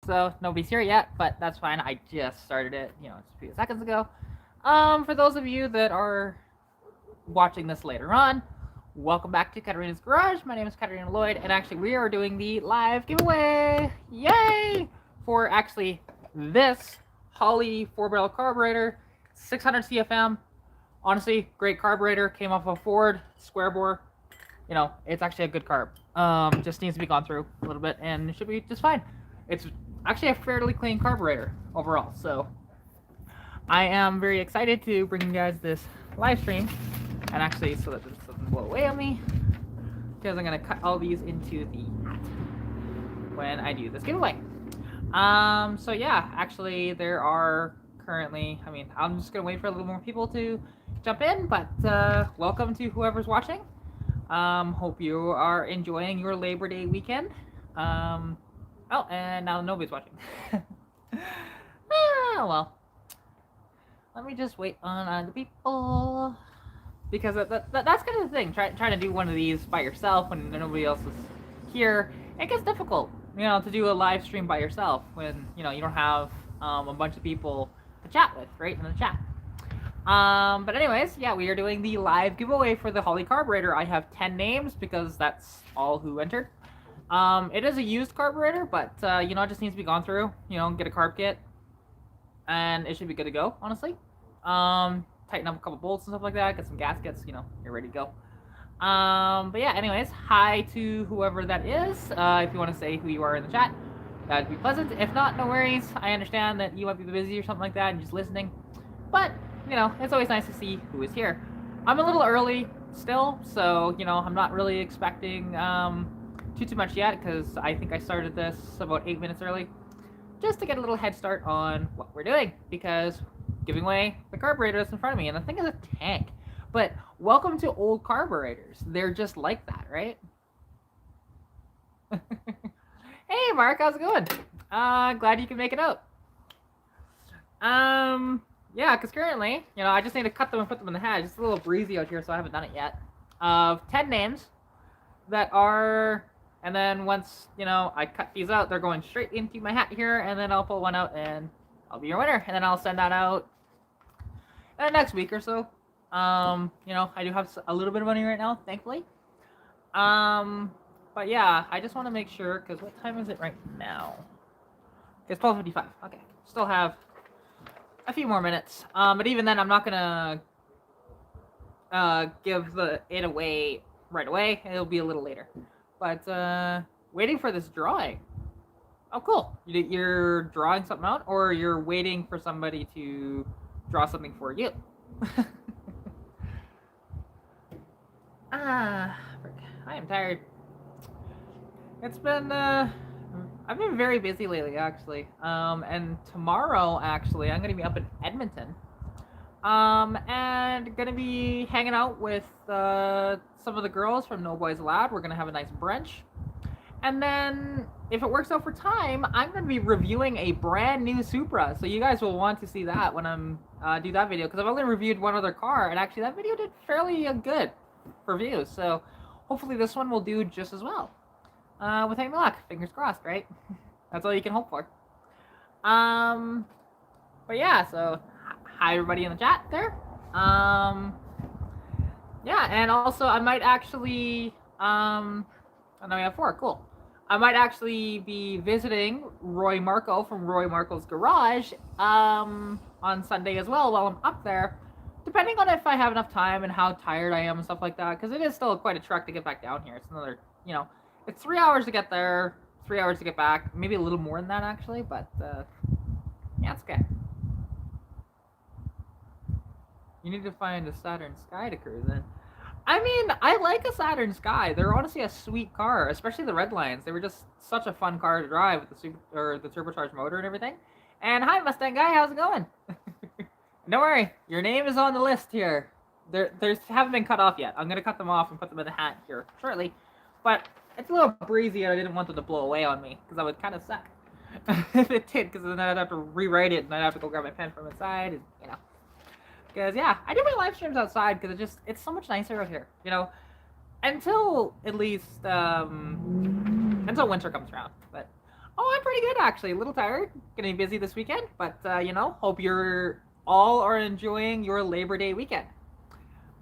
So nobody's here yet, but that's fine. I just started it, just a few seconds ago. For those of you that are watching this later on, welcome back to Katarina's Garage. My name is Katarina Lloyd, and actually we are doing the live giveaway. Yay! For actually this Holley 4-barrel carburetor, 600 CFM. Honestly, great carburetor. Came off a Ford square bore. It's actually a good carb. Just needs to be gone through a little bit, and it should be just fine. It's actually a fairly clean carburetor overall, so I am very excited to bring you guys this live stream, and actually so that this doesn't blow away on me, because I'm gonna cut all these into the hat when I do this giveaway. So yeah, actually there are currently, I'm just gonna wait for a little more people to jump in, but welcome to whoever's watching. Hope you are enjoying your Labor Day weekend. Oh, and now nobody's watching. Well. Let me just wait on other people. Because that's kind of the thing. Trying to do one of these by yourself when nobody else is here. It gets difficult, to do a live stream by yourself when, you don't have a bunch of people to chat with, right, in the chat. But anyways, yeah, we are doing the live giveaway for the Holley Carburetor. I have 10 names because that's all who entered. It is a used carburetor, but, it just needs to be gone through, get a carb kit, and it should be good to go, honestly. Tighten up a couple bolts and stuff like that, get some gaskets, you're ready to go. But yeah, anyways, hi to whoever that is. If you want to say who you are in the chat, that'd be pleasant. If not, no worries. I understand that you might be busy or something like that and just listening. But, it's always nice to see who is here. I'm a little early still, so, I'm not really expecting too much yet, because I think I started this about 8 minutes early, just to get a little head start on what we're doing, because giving away the carburetor that's in front of me, and the thing is a tank. But welcome to old carburetors. They're just like that, right? Hey, Mark, how's it going? Glad you can make it out. Yeah, because currently, I just need to cut them and put them in the hat. It's just a little breezy out here, so I haven't done it yet. Of 10 names that are, and then once, I cut these out, they're going straight into my hat here, and then I'll pull one out, and I'll be your winner, and then I'll send that out in the next week or so. I do have a little bit of money right now, thankfully. But yeah, I just want to make sure, because what time is it right now? It's 12:55. Okay, still have a few more minutes. But even then, I'm not gonna give it away right away. It'll be a little later. But waiting for this drawing. Oh, cool. You're drawing something out, or you're waiting for somebody to draw something for you? I am tired. It's been, I've been very busy lately, actually. And tomorrow, actually, I'm going to be up in Edmonton. And going to be hanging out with some of the girls from No Boys Allowed. We're going to have a nice brunch. And then, if it works out for time, I'm going to be reviewing a brand new Supra. So you guys will want to see that when I'm do that video, because I've only reviewed one other car, and actually that video did fairly good for views. So hopefully this one will do just as well. With any luck, fingers crossed, right? That's all you can hope for. But yeah, so hi everybody in the chat there. Yeah, and also I might actually oh no, we have 4, cool. I might actually be visiting Roy Marco from Roy Marco's Garage on Sunday as well while I'm up there, depending on if I have enough time and how tired I am and stuff like that, because it is still quite a trek to get back down here. It's another, it's 3 hours to get there, 3 hours to get back, maybe a little more than that actually, but yeah, it's okay. You need to find a Saturn Sky to cruise in. I like a Saturn Sky. They're honestly a sweet car, especially the Redlines. They were just such a fun car to drive with the turbocharged motor and everything. And hi, Mustang guy, how's it going? Don't worry, your name is on the list here. There's haven't been cut off yet. I'm gonna cut them off and put them in the hat here shortly. But it's a little breezy, and I didn't want them to blow away on me, because that would kind of suck if it did, because then I'd have to rewrite it, and I'd have to go grab my pen from inside, and Because yeah, I do my live streams outside because it's so much nicer out here, until at least until winter comes around. But Oh, I'm pretty good actually. A little tired. Gonna be busy this weekend, but hope you're all are enjoying your Labor Day weekend.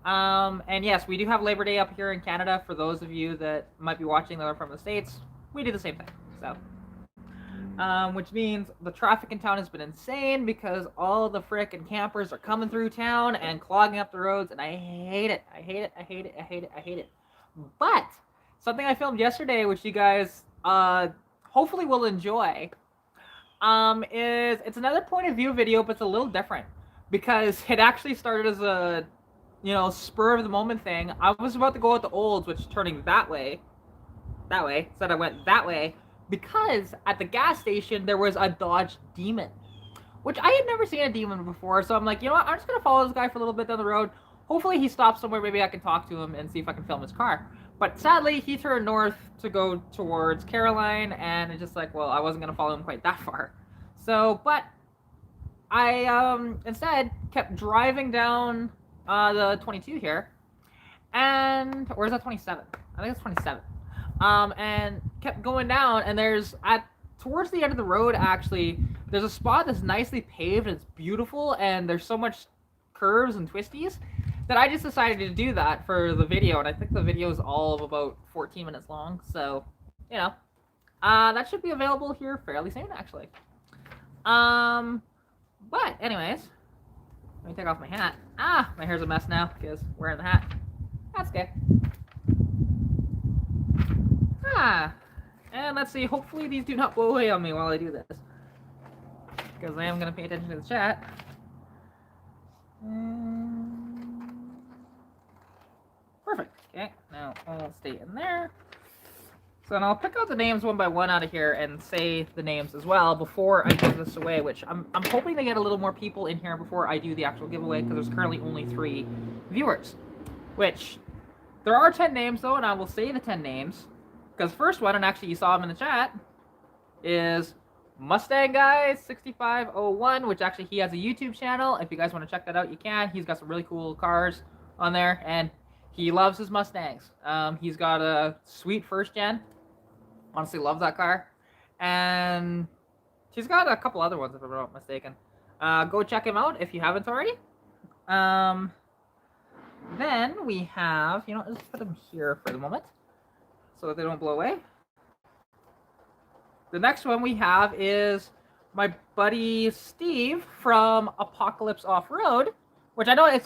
And yes, we do have Labor Day up here in Canada. For those of you that might be watching that are from the States, we do the same thing. So, which means the traffic in town has been insane because all the frickin' campers are coming through town and clogging up the roads, and I hate it. I hate it. I hate it. I hate it. I hate it. But something I filmed yesterday, which you guys hopefully will enjoy, is it's another point of view video, but it's a little different because it actually started as a spur of the moment thing. I was about to go out the Olds, which is turning that way, so I went that way because at the gas station there was a Dodge Demon, which I had never seen a Demon before. So I'm like, you know what? I'm just gonna follow this guy for a little bit down the road. Hopefully he stops somewhere. Maybe I can talk to him and see if I can film his car. But sadly, he turned north to go towards Caroline, and it's just like, well, I wasn't gonna follow him quite that far. So, but I instead kept driving down the 22 here, and or is that 27? I think it's 27. And kept going down, and there's towards the end of the road actually, there's a spot that's nicely paved and it's beautiful, and there's so much curves and twisties that I just decided to do that for the video, and I think the video is all of about 14 minutes long, so that should be available here fairly soon actually. But anyways, let me take off my hat. My hair's a mess now because wearing the hat. That's okay. And let's see, hopefully these do not blow away on me while I do this, because I am going to pay attention to the chat. Perfect. Okay, now I'll stay in there. So then I'll pick out the names one by one out of here and say the names as well before I give this away, which I'm hoping to get a little more people in here before I do the actual giveaway, because there's currently only 3 viewers. Which, there are 10 names though, and I will say the 10 names. Because first one, and actually you saw him in the chat, is Mustang Guy 6501, which actually he has a YouTube channel. If you guys want to check that out, you can. He's got some really cool cars on there, and he loves his Mustangs. He's got a sweet first gen. Honestly, love that car. And he's got a couple other ones, if I'm not mistaken. Go check him out if you haven't already. Then we have, let's put them here for the moment so that they don't blow away. The next one we have is my buddy Steve from Apocalypse Off-Road, which I know I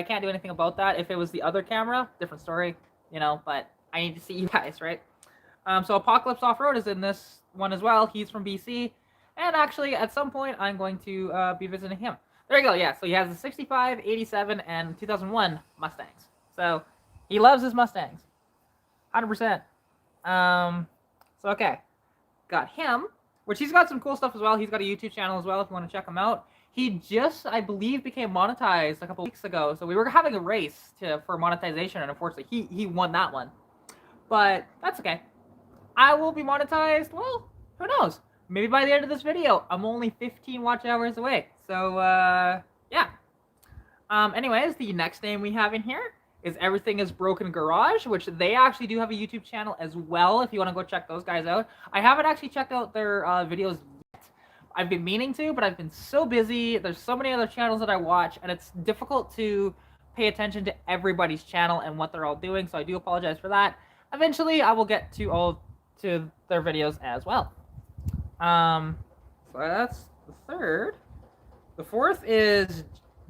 can't do anything about that. If it was the other camera, different story, but I need to see you guys, right? So Apocalypse Off-Road is in this one as well. He's from BC, and actually at some point I'm going to be visiting him. There you go, yeah. So he has the 65, 87, and 2001 Mustangs. So he loves his Mustangs, 100%. So okay, got him, which he's got some cool stuff as well. He's got a YouTube channel as well if you want to check him out. He just, I believe, became monetized a couple weeks ago. So we were having a race for monetization, and unfortunately he won that one. But that's okay. I will be monetized, well, who knows? Maybe by the end of this video. I'm only 15 watch hours away. So, yeah. Anyways, the next name we have in here is Everything is Broken Garage, which they actually do have a YouTube channel as well if you want to go check those guys out. I haven't actually checked out their videos yet. I've been meaning to, but I've been so busy. There's so many other channels that I watch, and it's difficult to pay attention to everybody's channel and what they're all doing, so I do apologize for that. Eventually, I will get to their videos as well. So that's the third. The fourth is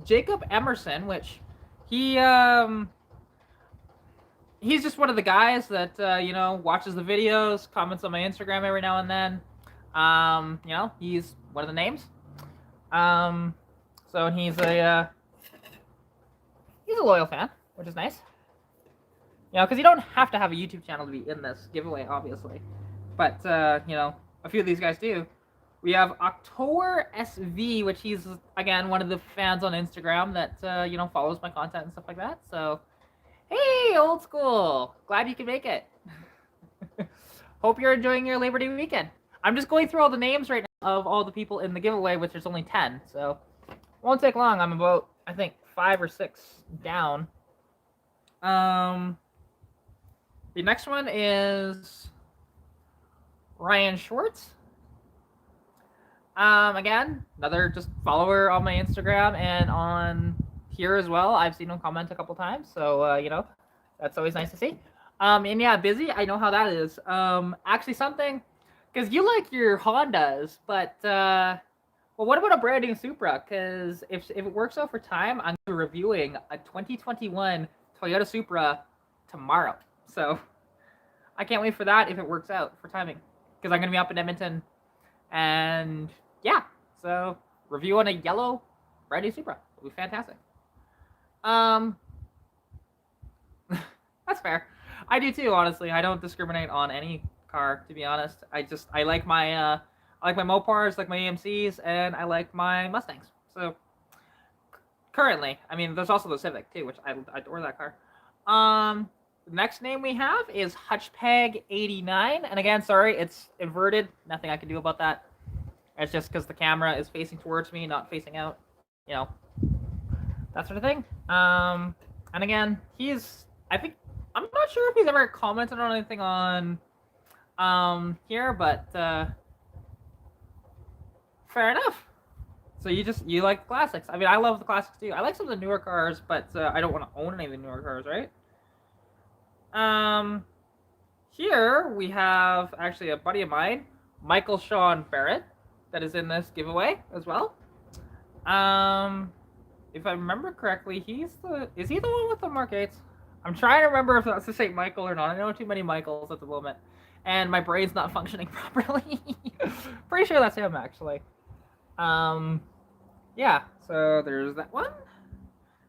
Jacob Emerson, which he's just one of the guys that watches the videos, comments on my Instagram every now and then. He's one of the names. So he's a loyal fan, which is nice. Because you don't have to have a YouTube channel to be in this giveaway, obviously. But a few of these guys do. We have October SV, which he's again one of the fans on Instagram that follows my content and stuff like that. So, hey, old school, glad you can make it. Hope you're enjoying your Labor Day weekend. I'm just going through all the names right now of all the people in the giveaway, which there's only 10, so it won't take long. I'm about, I think, 5 or 6 down. The next one is Ryan Schwartz. Again, another just follower on my Instagram and on here as well. I've seen him comment a couple times, so you know, that's always nice to see. And yeah, busy. I know how that is. Actually, something because you like your Hondas, but well, what about a brand new Supra? Because if it works out for time, I'm gonna be reviewing a 2021 Toyota Supra tomorrow. So I can't wait for that if it works out for timing, because I'm gonna be up in Edmonton, and yeah, so review on a yellow brand new Supra will be fantastic. Um, that's fair. I do too, honestly. I don't discriminate on any car, to be honest. I like my Mopars, like my AMCs, and I like my Mustangs. So currently, I mean, there's also the Civic too, which I adore that car. The next name we have is Hutchpeg89, and again, sorry, it's inverted. Nothing I can do about that. It's just because the camera is facing towards me, not facing out. You know, that sort of thing. And again, I think, I'm not sure if he's ever commented on anything on here, but fair enough. So you like the classics. I mean, I love the classics too. I like some of the newer cars, but I don't want to own any of the newer cars, right? Here we have actually a buddy of mine, Michael Sean Barrett, that is in this giveaway as well. If I remember correctly, is he the one with the Mark 8s? I'm trying to remember if that's the St. Michael or not. I know too many Michaels at the moment, and my brain's not functioning properly. Pretty sure that's him, actually. Yeah, so there's that one.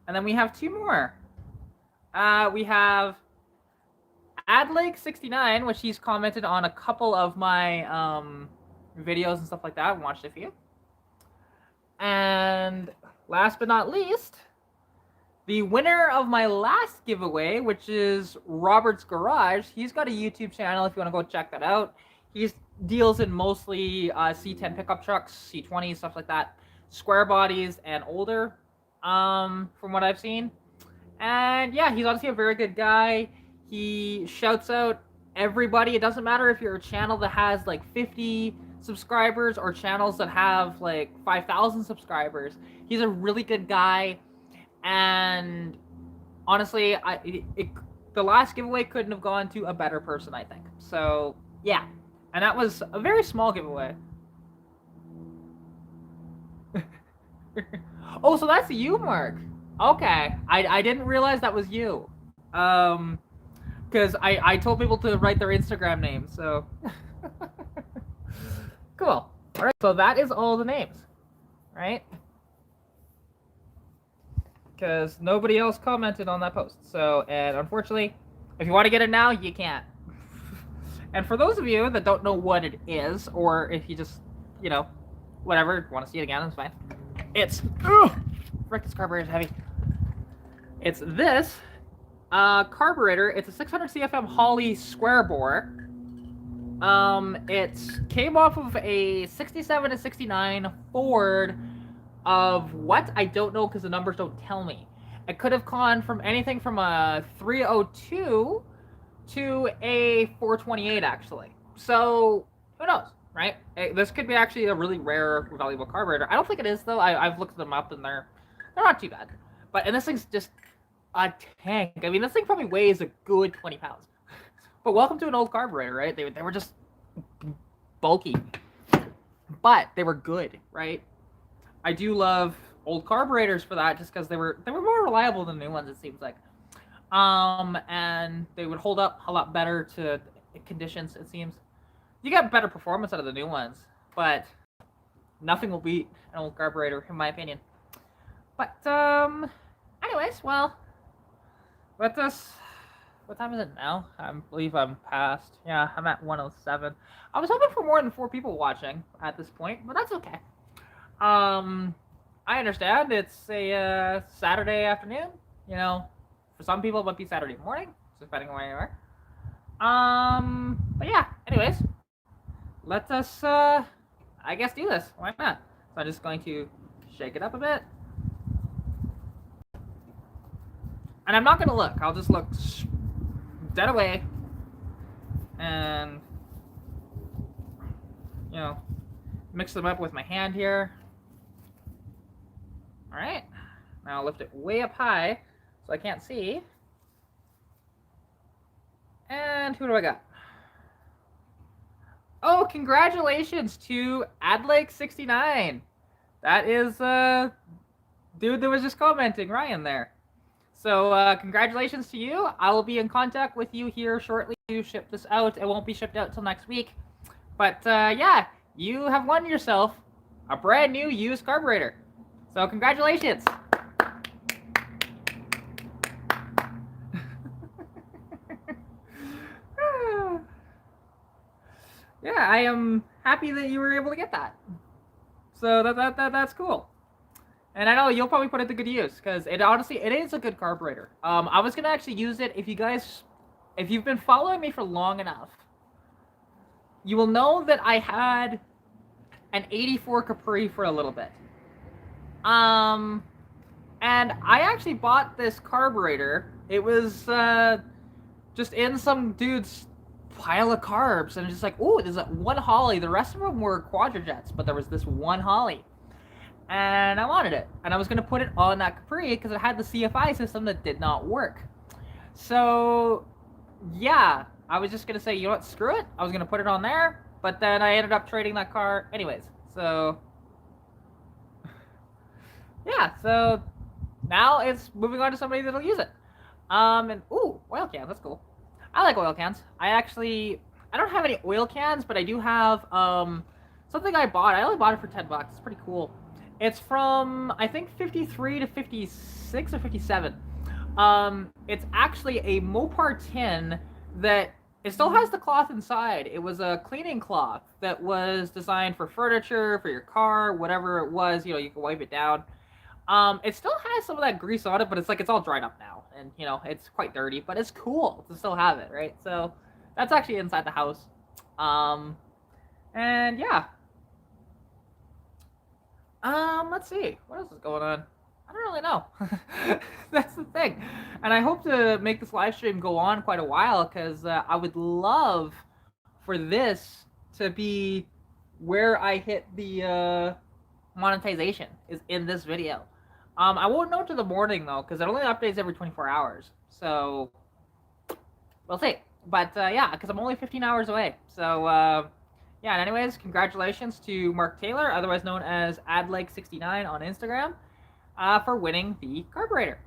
And then we have two more. We have Adlake69, which he's commented on a couple of my videos and stuff like that. I've watched a few. And last but not least, the winner of my last giveaway, which is Robert's Garage. He's got a YouTube channel if you want to go check that out. He deals in mostly C10 pickup trucks, C20s, stuff like that. Square bodies and older, from what I've seen. And yeah, he's honestly a very good guy. He shouts out everybody. It doesn't matter if you're a channel that has like 50 subscribers or channels that have like 5,000 subscribers. He's a really good guy. And honestly, the last giveaway couldn't have gone to a better person, I think. So yeah, and that was a very small giveaway. Oh, so that's you, Mark. Okay, I didn't realize that was you. Because I told people to write their Instagram names, so. Cool. All right, so that is all the names, right? Because nobody else commented on that post. So, and unfortunately, if you want to get it now, you can't. And for those of you that don't know what it is, or if you just, you know, whatever, want to see it again, it's fine. It's, frick, this carburetor's heavy. It's this carburetor. It's a 600 CFM Holley square bore. It came off of a 67 to 69 Ford of what? I don't know because the numbers don't tell me. It could have gone from anything from a 302 to a 428 actually. So who knows, right? This could be actually a really rare, valuable carburetor. I don't think it is though. I've looked them up and they're not too bad. And this thing's just a tank. I mean, this thing probably weighs a good 20 pounds. But welcome to an old carburetor, right? They were just bulky, but they were good, right? I do love old carburetors for that, just because they were more reliable than new ones. It seems like, and they would hold up a lot better to conditions. It seems you get better performance out of the new ones, but nothing will beat an old carburetor, in my opinion. But anyways, well, let us. What time is it now? I believe I'm past. Yeah, I'm at 107. I was hoping for more than 4 people watching at this point, but that's okay. I understand it's a Saturday afternoon. You know, for some people it might be Saturday morning, depending on where you are. But yeah. Anyways, let us, I guess, do this. Why not? So I'm just going to shake it up a bit, and I'm not gonna look. I'll just look dead away, and you know, mix them up with my hand here. All right. Now I'll lift it way up high so I can't see. And who do I got? Oh, congratulations to Adlake69. That is dude that was just commenting, Ryan there. So congratulations to you. I will be in contact with you here shortly to ship this out. It won't be shipped out till next week. But yeah, you have won yourself a brand new used carburetor. So congratulations. Yeah, I am happy that you were able to get that. So that's cool. And I know you'll probably put it to good use because it is a good carburetor. I was gonna actually use it if you've been following me for long enough, you will know that I had an 84 Capri for a little bit. And I actually bought this carburetor. It was just in some dude's pile of carbs, and just like, oh, there's that one Holley. The rest of them were quadrajets, but there was this one Holley. And I wanted it, and I was going to put it on that Capri because it had the CFI system that did not work. So yeah, I was just going to say, you know what, screw it, I was going to put it on there, but then I ended up trading that car anyways. So yeah, so now it's moving on to somebody that'll use it. And ooh, oil can, that's cool. I like oil cans. I don't have any oil cans, but I do have something I bought. I only bought it for $10. It's pretty cool. It's from, I think, 53 to 56 or 57. It's actually a Mopar tin that it still has the cloth inside. It was a cleaning cloth that was designed for furniture, for your car, whatever it was. You know, you can wipe it down. It still has some of that grease on it, but it's all dried up now, and you know it's quite dirty. But it's cool to still have it, right? So that's actually inside the house. And yeah. Let's see. What else is going on? I don't really know. That's the thing. And I hope to make this live stream go on quite a while because I would love for this to be where I hit the monetization is in this video. I won't know till the morning though because it only updates every 24 hours. So we'll see. But yeah, because I'm only 15 hours away. So yeah, and anyways, congratulations to Mark Taylor, otherwise known as Adlake69 on Instagram, for winning the carburetor.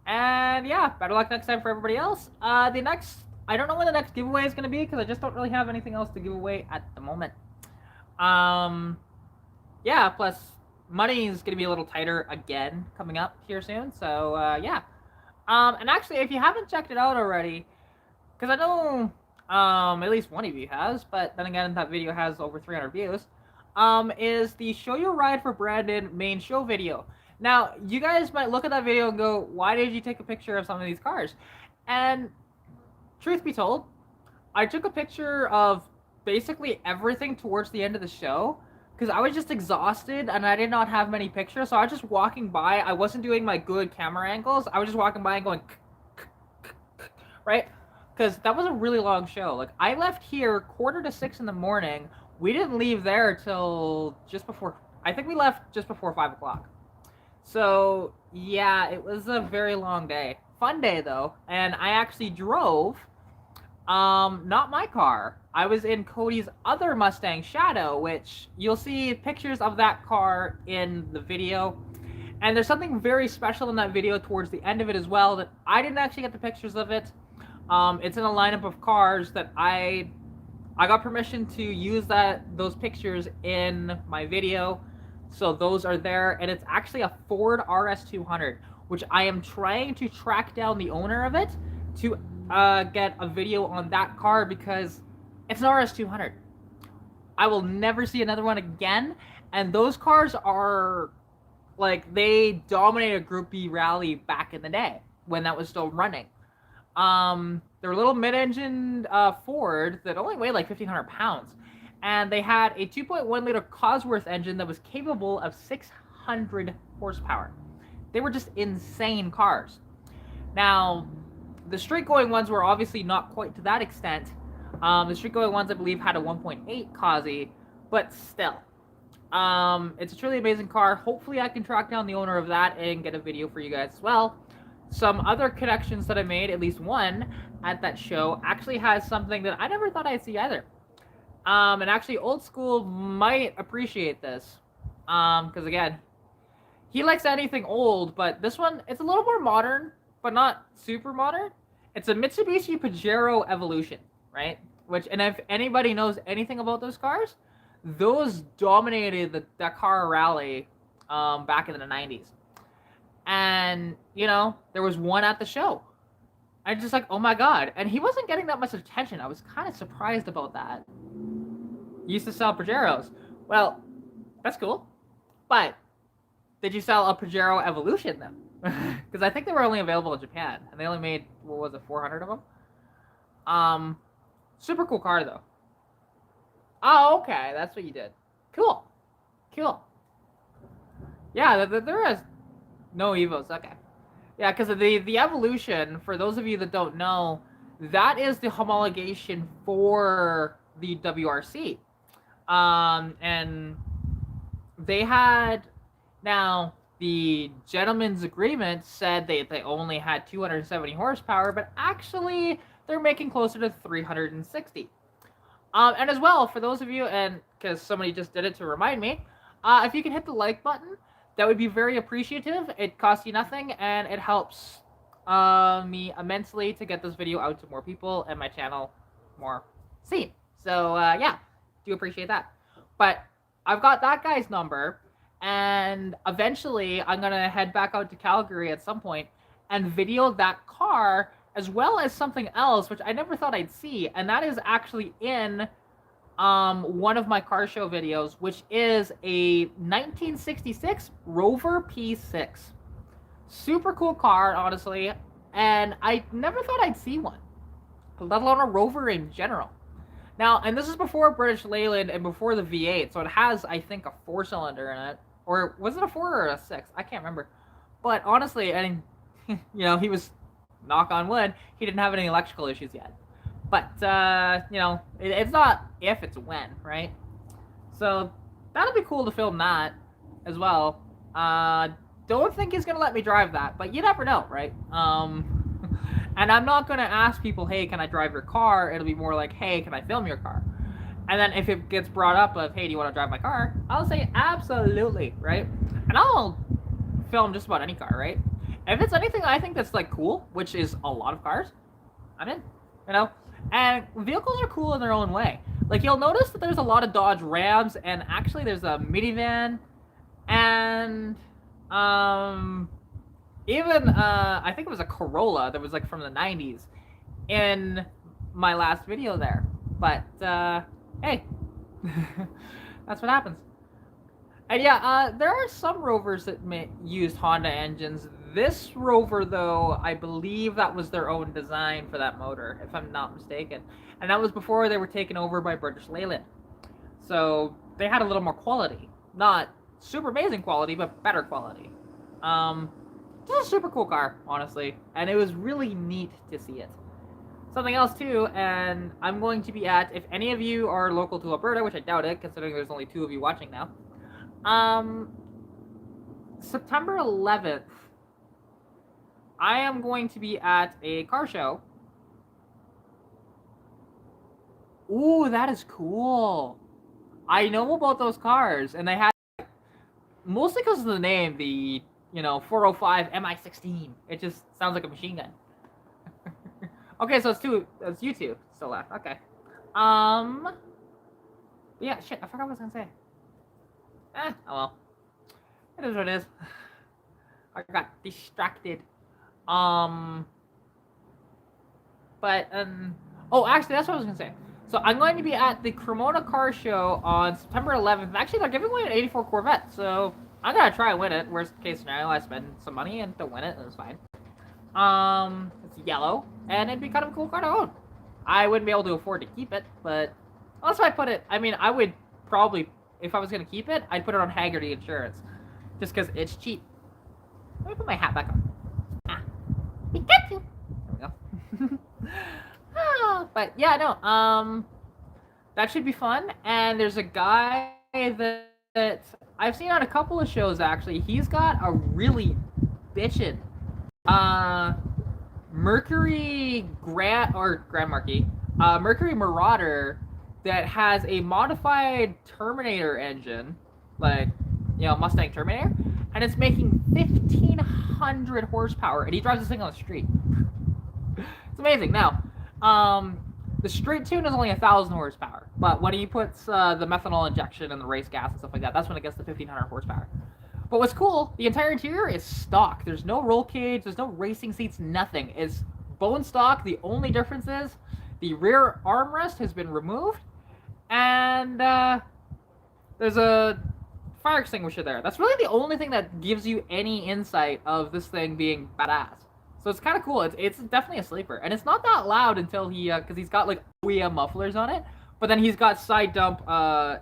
And yeah, better luck next time for everybody else. I don't know when the next giveaway is going to be because I just don't really have anything else to give away at the moment. Yeah, plus money is going to be a little tighter again coming up here soon. So yeah. And actually, if you haven't checked it out already, because I know at least one of you has, but then again, that video has over 300 views, is the Show Your Ride for Brandon main show video. Now, you guys might look at that video and go, why did you take a picture of some of these cars? And truth be told, I took a picture of basically everything towards the end of the show because I was just exhausted and I did not have many pictures, so I was just walking by. I wasn't doing my good camera angles. I was just walking by and going, right? Because that was a really long show. Like, I left here 5:45 in the morning. We didn't leave there till just before, I think we left just before 5 o'clock. So, yeah, it was a very long day. Fun day, though. And I actually drove, not my car. I was in Cody's other Mustang Shadow, which you'll see pictures of that car in the video. And there's something very special in that video towards the end of it as well that I didn't actually get the pictures of it. It's in a lineup of cars that I got permission to use those pictures in my video, so those are there, and it's actually a Ford RS200, which I am trying to track down the owner of it to get a video on that car because it's an RS200. I will never see another one again, and those cars are like, they dominated Group B rally back in the day when that was still running. They're a little mid-engine Ford that only weighed like 1,500 pounds. And they had a 2.1 liter Cosworth engine that was capable of 600 horsepower. They were just insane cars. Now, the street-going ones were obviously not quite to that extent. The street-going ones, I believe, had a 1.8 Cosy, but still. It's a truly amazing car. Hopefully I can track down the owner of that and get a video for you guys as well. Some other connections that I made, at least one, at that show, actually has something that I never thought I'd see either. And actually Old School might appreciate this. Because again, he likes anything old, but this one, it's a little more modern, but not super modern. It's a Mitsubishi Pajero Evolution, right? Which, and if anybody knows anything about those cars, those dominated the Dakar Rally back in the 90s. And, you know, there was one at the show. I'm just like, oh my god. And he wasn't getting that much attention. I was kind of surprised about that. He used to sell Pajeros. Well, that's cool. But did you sell a Pajero Evolution then? Because I think they were only available in Japan. And they only made, what was it, 400 of them? Super cool car, though. Oh, okay. That's what you did. Cool. Cool. Yeah, there is no Evos. Okay. Yeah, because the Evolution, for those of you that don't know, that is the homologation for the WRC. And they had, now, the gentleman's agreement said they only had 270 horsepower, but actually they're making closer to 360. And as well, for those of you, and because somebody just did it to remind me, if you can hit the like button, that would be very appreciative. It costs you nothing, and it helps me immensely to get this video out to more people and my channel more seen. So, yeah, do appreciate that. But I've got that guy's number, and eventually I'm going to head back out to Calgary at some point and video that car, as well as something else, which I never thought I'd see, and that is actually in one of my car show videos, which is a 1966 Rover P6. Super cool car, honestly, and I never thought I'd see one, let alone a Rover in general. Now, and this is before British Leyland and before the V8, so it has, I think, a 4-cylinder in it. Or was it a 4 or a 6? I can't remember. But honestly, I mean, you know, he was, knock on wood, he didn't have any electrical issues yet. But, you know, it's not if, it's when, right? So, that'll be cool to film that as well. Don't think he's going to let me drive that, but you never know, right? And I'm not going to ask people, hey, can I drive your car? It'll be more like, hey, can I film your car? And then if it gets brought up of, hey, do you want to drive my car? I'll say absolutely, right? And I'll film just about any car, right? If it's anything I think that's, like, cool, which is a lot of cars, I'm in, you know? And vehicles are cool in their own way. Like, you'll notice that there's a lot of Dodge Rams, and actually there's a minivan, and, even, I think it was a Corolla that was, like, from the 90s in my last video there. But, hey, that's what happens. And yeah, there are some Rovers that used Honda engines. This Rover, though, I believe that was their own design for that motor, if I'm not mistaken. And that was before they were taken over by British Leyland. So they had a little more quality. Not super amazing quality, but better quality. Just a super cool car, honestly. And it was really neat to see it. Something else, too, and I'm going to be at, if any of you are local to Alberta, which I doubt it, considering there's only 2 of you watching now, September 11th, I am going to be at a car show. Ooh, that is cool. I know about those cars, and they had, mostly because of the name, the, you know, 405 MI16. It just sounds like a machine gun. Okay, so it's you two still left. Okay. Yeah, shit, I forgot what I was gonna say. Oh well. It is what it is. I got distracted. But, oh, actually, that's what I was gonna say. So, I'm going to be at the Cremona Car Show on September 11th. Actually, they're giving away an 84 Corvette, so I'm gonna try and win it. Worst case scenario, I spend some money and don't win it, and it's fine. It's yellow, and it'd be kind of a cool car to own. I wouldn't be able to afford to keep it, but unless I put it, I mean, I would probably, if I was going to keep it, I'd put it on Haggerty Insurance, just because it's cheap. Let me put my hat back on. Pikachu! There we go. But, yeah, no, that should be fun, and there's a guy that that I've seen on a couple of shows actually. He's got a really bitchin' uh Mercury Grand Marquis, Mercury Marauder that has a modified Terminator engine, like Mustang Terminator, and it's making 1,500 horsepower, and he drives this thing on the street. It's amazing. Now, the straight tune is only 1,000 horsepower, but when he puts the methanol injection and the race gas and stuff like that, that's when it gets to 1,500 horsepower. But what's cool, the entire interior is stock. There's no roll cage, there's no racing seats, nothing. It's bone stock. The only difference is the rear armrest has been removed, and there's a fire extinguisher there. That's really the only thing that gives you any insight of this thing being badass. So it's kind of cool. It's definitely a sleeper, and it's not that loud until because he's got like OEM mufflers on it, but then he's got side dump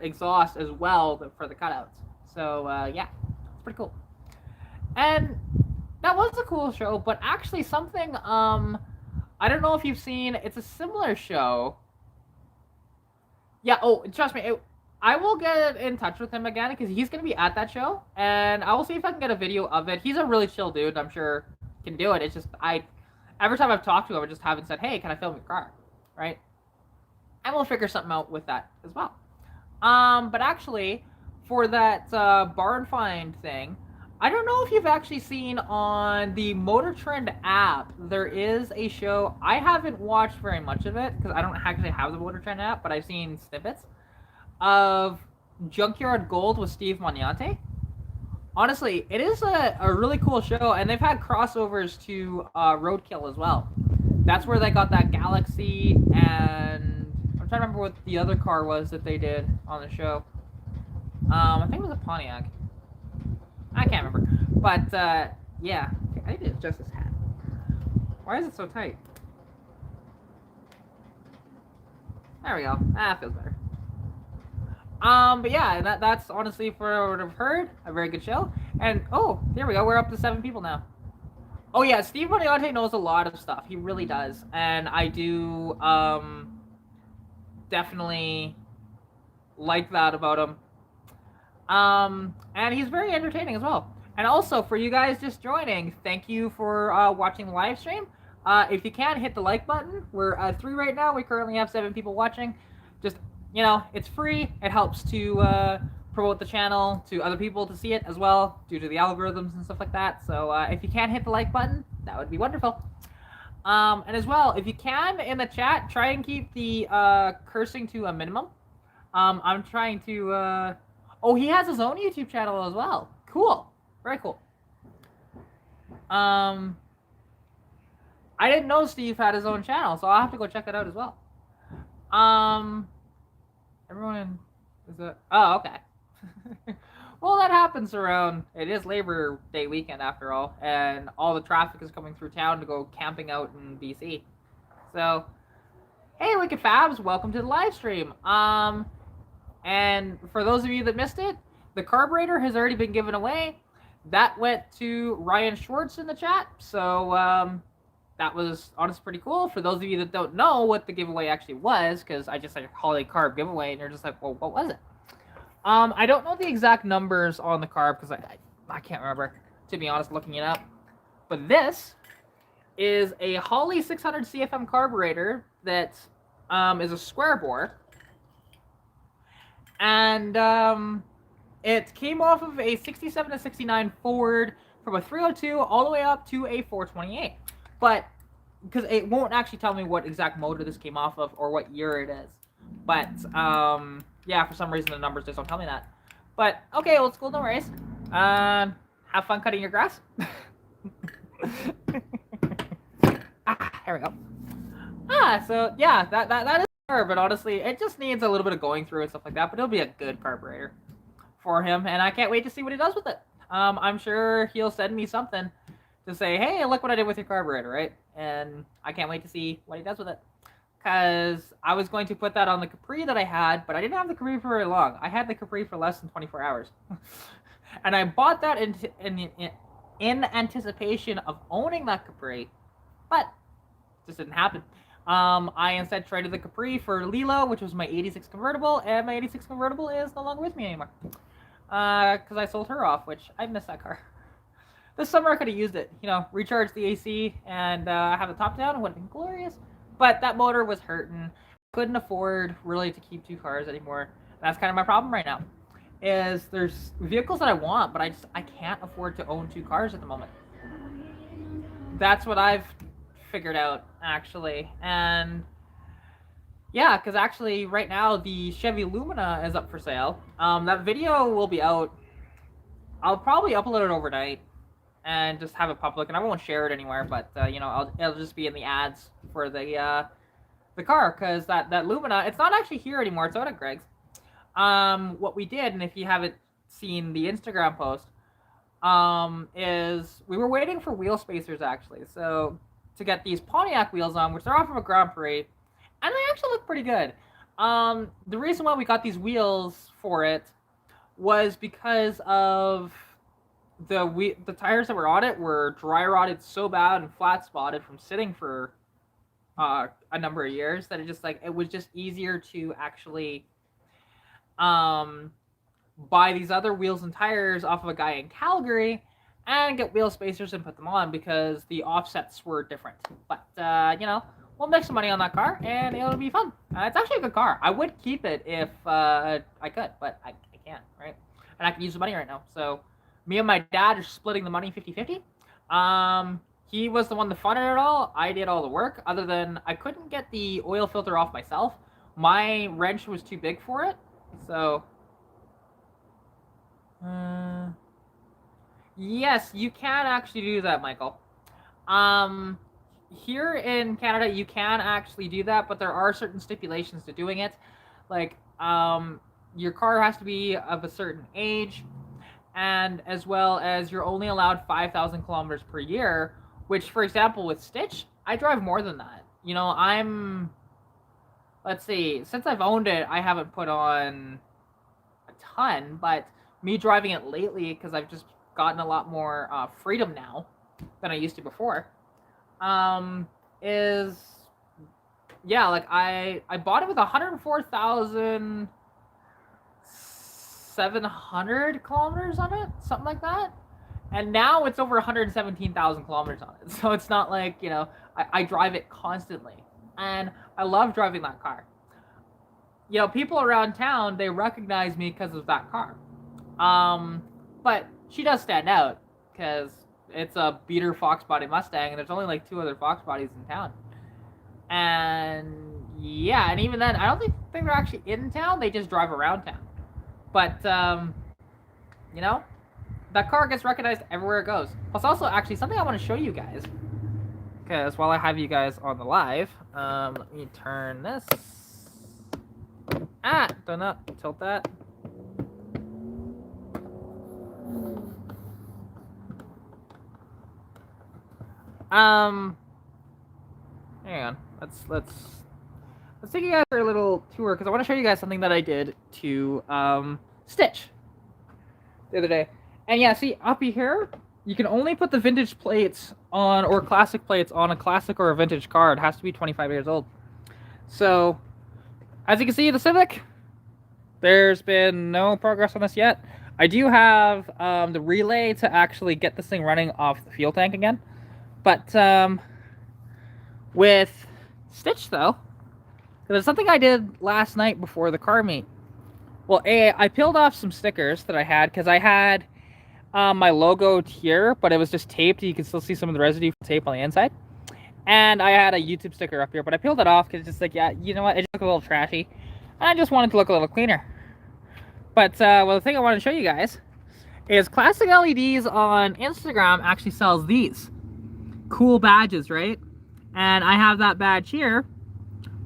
exhaust as well for the cutouts. So yeah, it's pretty cool. And that was a cool show, but actually something I don't know if you've seen. It's a similar show. Yeah. Oh, trust me. I will get in touch with him again because he's going to be at that show, and I will see if I can get a video of it. He's a really chill dude. I'm sure can do it. It's just every time I've talked to him, I just haven't said, "Hey, can I film your car?" Right? And we'll figure something out with that as well. But actually, for that barn find thing, I don't know if you've actually seen on the Motor Trend app. There is a show. I haven't watched very much of it because I don't actually have the Motor Trend app, but I've seen snippets of Junkyard Gold with Steve Moniante. Honestly, it is a really cool show, and they've had crossovers to Roadkill as well. That's where they got that Galaxy, and I'm trying to remember what the other car was that they did on the show. I think it was a Pontiac. I can't remember. But, yeah. Okay, I need to adjust this hat. Why is it so tight? There we go. That feels better. But yeah, that's honestly, for what I've heard, a very good show. And, oh, here we go. We're up to 7 people now. Oh, yeah, Steve Moniante knows a lot of stuff. He really does. And I do, definitely like that about him. And he's very entertaining as well. And also, for you guys just joining, thank you for watching the live stream. If you can, hit the like button. We're at 3 right now. We currently have 7 people watching. Just, it's free. It helps to promote the channel to other people to see it as well, due to the algorithms and stuff like that. So if you can hit the like button, that would be wonderful. And as well, if you can, in the chat, try and keep the cursing to a minimum. I'm trying to... Oh, he has his own YouTube channel as well. Cool. Very cool. I didn't know Steve had his own channel, so I'll have to go check it out as well. Everyone is that? Oh, okay. Well, that happens around. It is Labor Day weekend after all, and all the traffic is coming through town to go camping out in BC. So, hey, Wicked Fabs, welcome to the live stream. And for those of you that missed it, the carburetor has already been given away. That went to Ryan Schwartz in the chat. So that was honestly pretty cool. For those of you that don't know what the giveaway actually was, because I just said Holley Carb giveaway, and you're just like, well, what was it? I don't know the exact numbers on the carb because I can't remember, to be honest, looking it up. But this is a Holley 600 CFM carburetor that is a square bore. And it came off of a 67 to 69 Ford from a 302 all the way up to a 428. But, because it won't actually tell me what exact motor this came off of or what year it is. But, yeah, for some reason the numbers just don't tell me that. But, okay, old school, no worries. Have fun cutting your grass. Here we go. So, yeah, that is... But honestly, it just needs a little bit of going through and stuff like that, but it'll be a good carburetor for him, and I can't wait to see what he does with it. I'm sure he'll send me something to say, hey, look what I did with your carburetor, right? And I can't wait to see what he does with it. Because I was going to put that on the Capri that I had, but I didn't have the Capri for very long. I had the Capri for less than 24 hours. And I bought that in anticipation of owning that Capri, but it just didn't happen. I instead traded the Capri for Lilo, which was my 86 convertible, and my 86 convertible is no longer with me anymore. because I sold her off, which I miss that car. This summer I could have used it, you know, recharge the AC and have the top down. It would have been glorious. But that motor was hurting. Couldn't afford really to keep two cars anymore. That's kind of my problem right now. Is there's vehicles that I want, but I can't afford to own two cars at the moment. That's what I've figured out actually, and yeah, because actually right now the Chevy Lumina is up for sale. That video will be out. I'll probably upload it overnight and just have it public, and I won't share it anywhere. But you know, it'll just be in the ads for the car, because that Lumina, it's not actually here anymore. It's out at Greg's. What we did, and if you haven't seen the Instagram post, is we were waiting for wheel spacers actually. So to get these Pontiac wheels on, which are off of a Grand Prix, and they actually look pretty good. The reason why we got these wheels for it was because of the tires that were on it were dry rotted so bad and flat spotted from sitting for a number of years that it was just easier to actually buy these other wheels and tires off of a guy in Calgary and get wheel spacers and put them on, because the offsets were different. But you know, we'll make some money on that car and it'll be fun. It's actually a good car. I would keep it if I could, but I can't, right? And I can use the money right now. So me and my dad are splitting the money 50-50. He was the one that funded it all. I did all the work, other than I couldn't get the oil filter off myself. My wrench was too big for it. So yes, you can actually do that, Michael. Here in Canada, you can actually do that, but there are certain stipulations to doing it. Like, your car has to be of a certain age, and as well as you're only allowed 5,000 kilometers per year, which, for example, with Stitch, I drive more than that. You know, let's see, since I've owned it, I haven't put on a ton, but me driving it lately, because I've just gotten a lot more freedom now than I used to before, is, yeah, like I bought it with 104,700 kilometers on it, something like that, and now it's over 117,000 kilometers on it. So it's not like, you know, I drive it constantly, and I love driving that car. You know, people around town, they recognize me because of that car. But she does stand out because it's a beater Fox body Mustang, and there's only like 2 other Fox bodies in town. And yeah, and even then, I don't think they're actually in town. They just drive around town. But you know, that car gets recognized everywhere it goes. Plus, also, actually, something I want to show you guys, because while I have you guys on the live, let me turn this. Do not tilt that. Hang on. Let's take you guys for a little tour, because I want to show you guys something that I did to Stitch the other day. And yeah, see, up here, you can only put the vintage plates on, or classic plates on, a classic or a vintage car. It has to be 25 years old. So, as you can see, the Civic, there's been no progress on this yet. I do have the relay to actually get this thing running off the fuel tank again. But with Stitch, though, there's something I did last night before the car meet. Well, I peeled off some stickers that I had, because I had my logo here, but it was just taped. You can still see some of the residue tape on the inside. And I had a YouTube sticker up here, but I peeled it off because it's just like, yeah, you know what, it just looked a little trashy. And I just wanted to look a little cleaner. But well, the thing I wanted to show you guys is Classic LEDs on Instagram actually sells these cool badges, right? And I have that badge here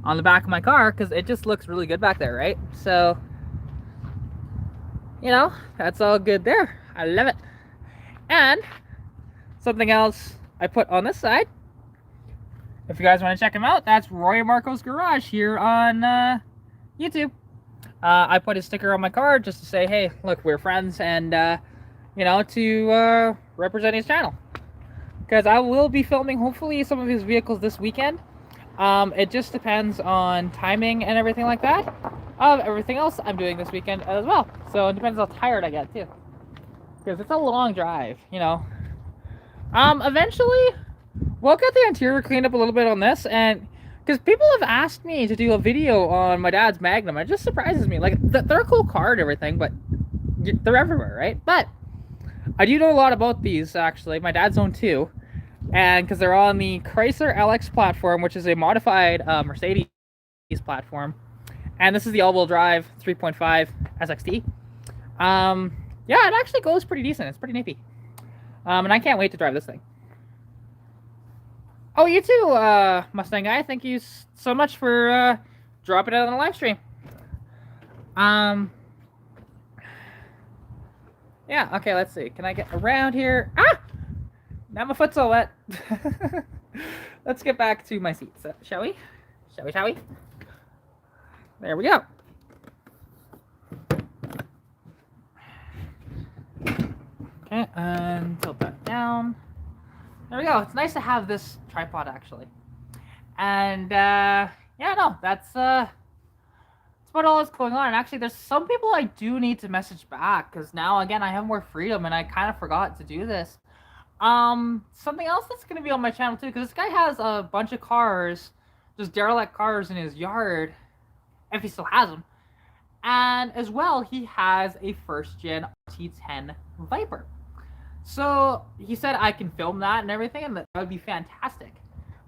on the back of my car because it just looks really good back there, right? So, you know, that's all good there. I love it. And something else I put on this side, if you guys want to check him out, that's Roy Marco's Garage here on YouTube. I put a sticker on my car just to say, hey, look, we're friends, and you know, to represent his channel. Because I will be filming, hopefully, some of his vehicles this weekend. It just depends on timing and everything like that. of everything else I'm doing this weekend as well. So it depends how tired I get too, because it's a long drive, you know. Eventually, we'll get the interior cleaned up a little bit on this, and because people have asked me to do a video on my dad's Magnum, it just surprises me. Like they're a cool car and everything, but they're everywhere, right? But I do know a lot about these actually. My dad's own two, and because they're on the Chrysler LX platform, which is a modified Mercedes platform, and this is the all-wheel drive 3.5 SXT. Yeah, it actually goes pretty decent. It's pretty nippy. And I can't wait to drive this thing. Oh, you too, Mustang guy. Thank you so much for dropping it on the live stream. Yeah, okay, let's see. Can I get around here? Ah! Now my foot's all wet. Let's get back to my seats, shall we? Shall we? There we go. Okay, and tilt that down. There we go. It's nice to have this tripod, actually. And, yeah, no, that's about all that's going on. And actually, there's some people I do need to message back, because now, again, I have more freedom, and I kind of forgot to do this. Something else that's going to be on my channel, too, because this guy has a bunch of cars, just derelict cars in his yard, if he still has them. And, as well, he has a first-gen T10 Viper. So he said I can film that and everything, and that would be fantastic.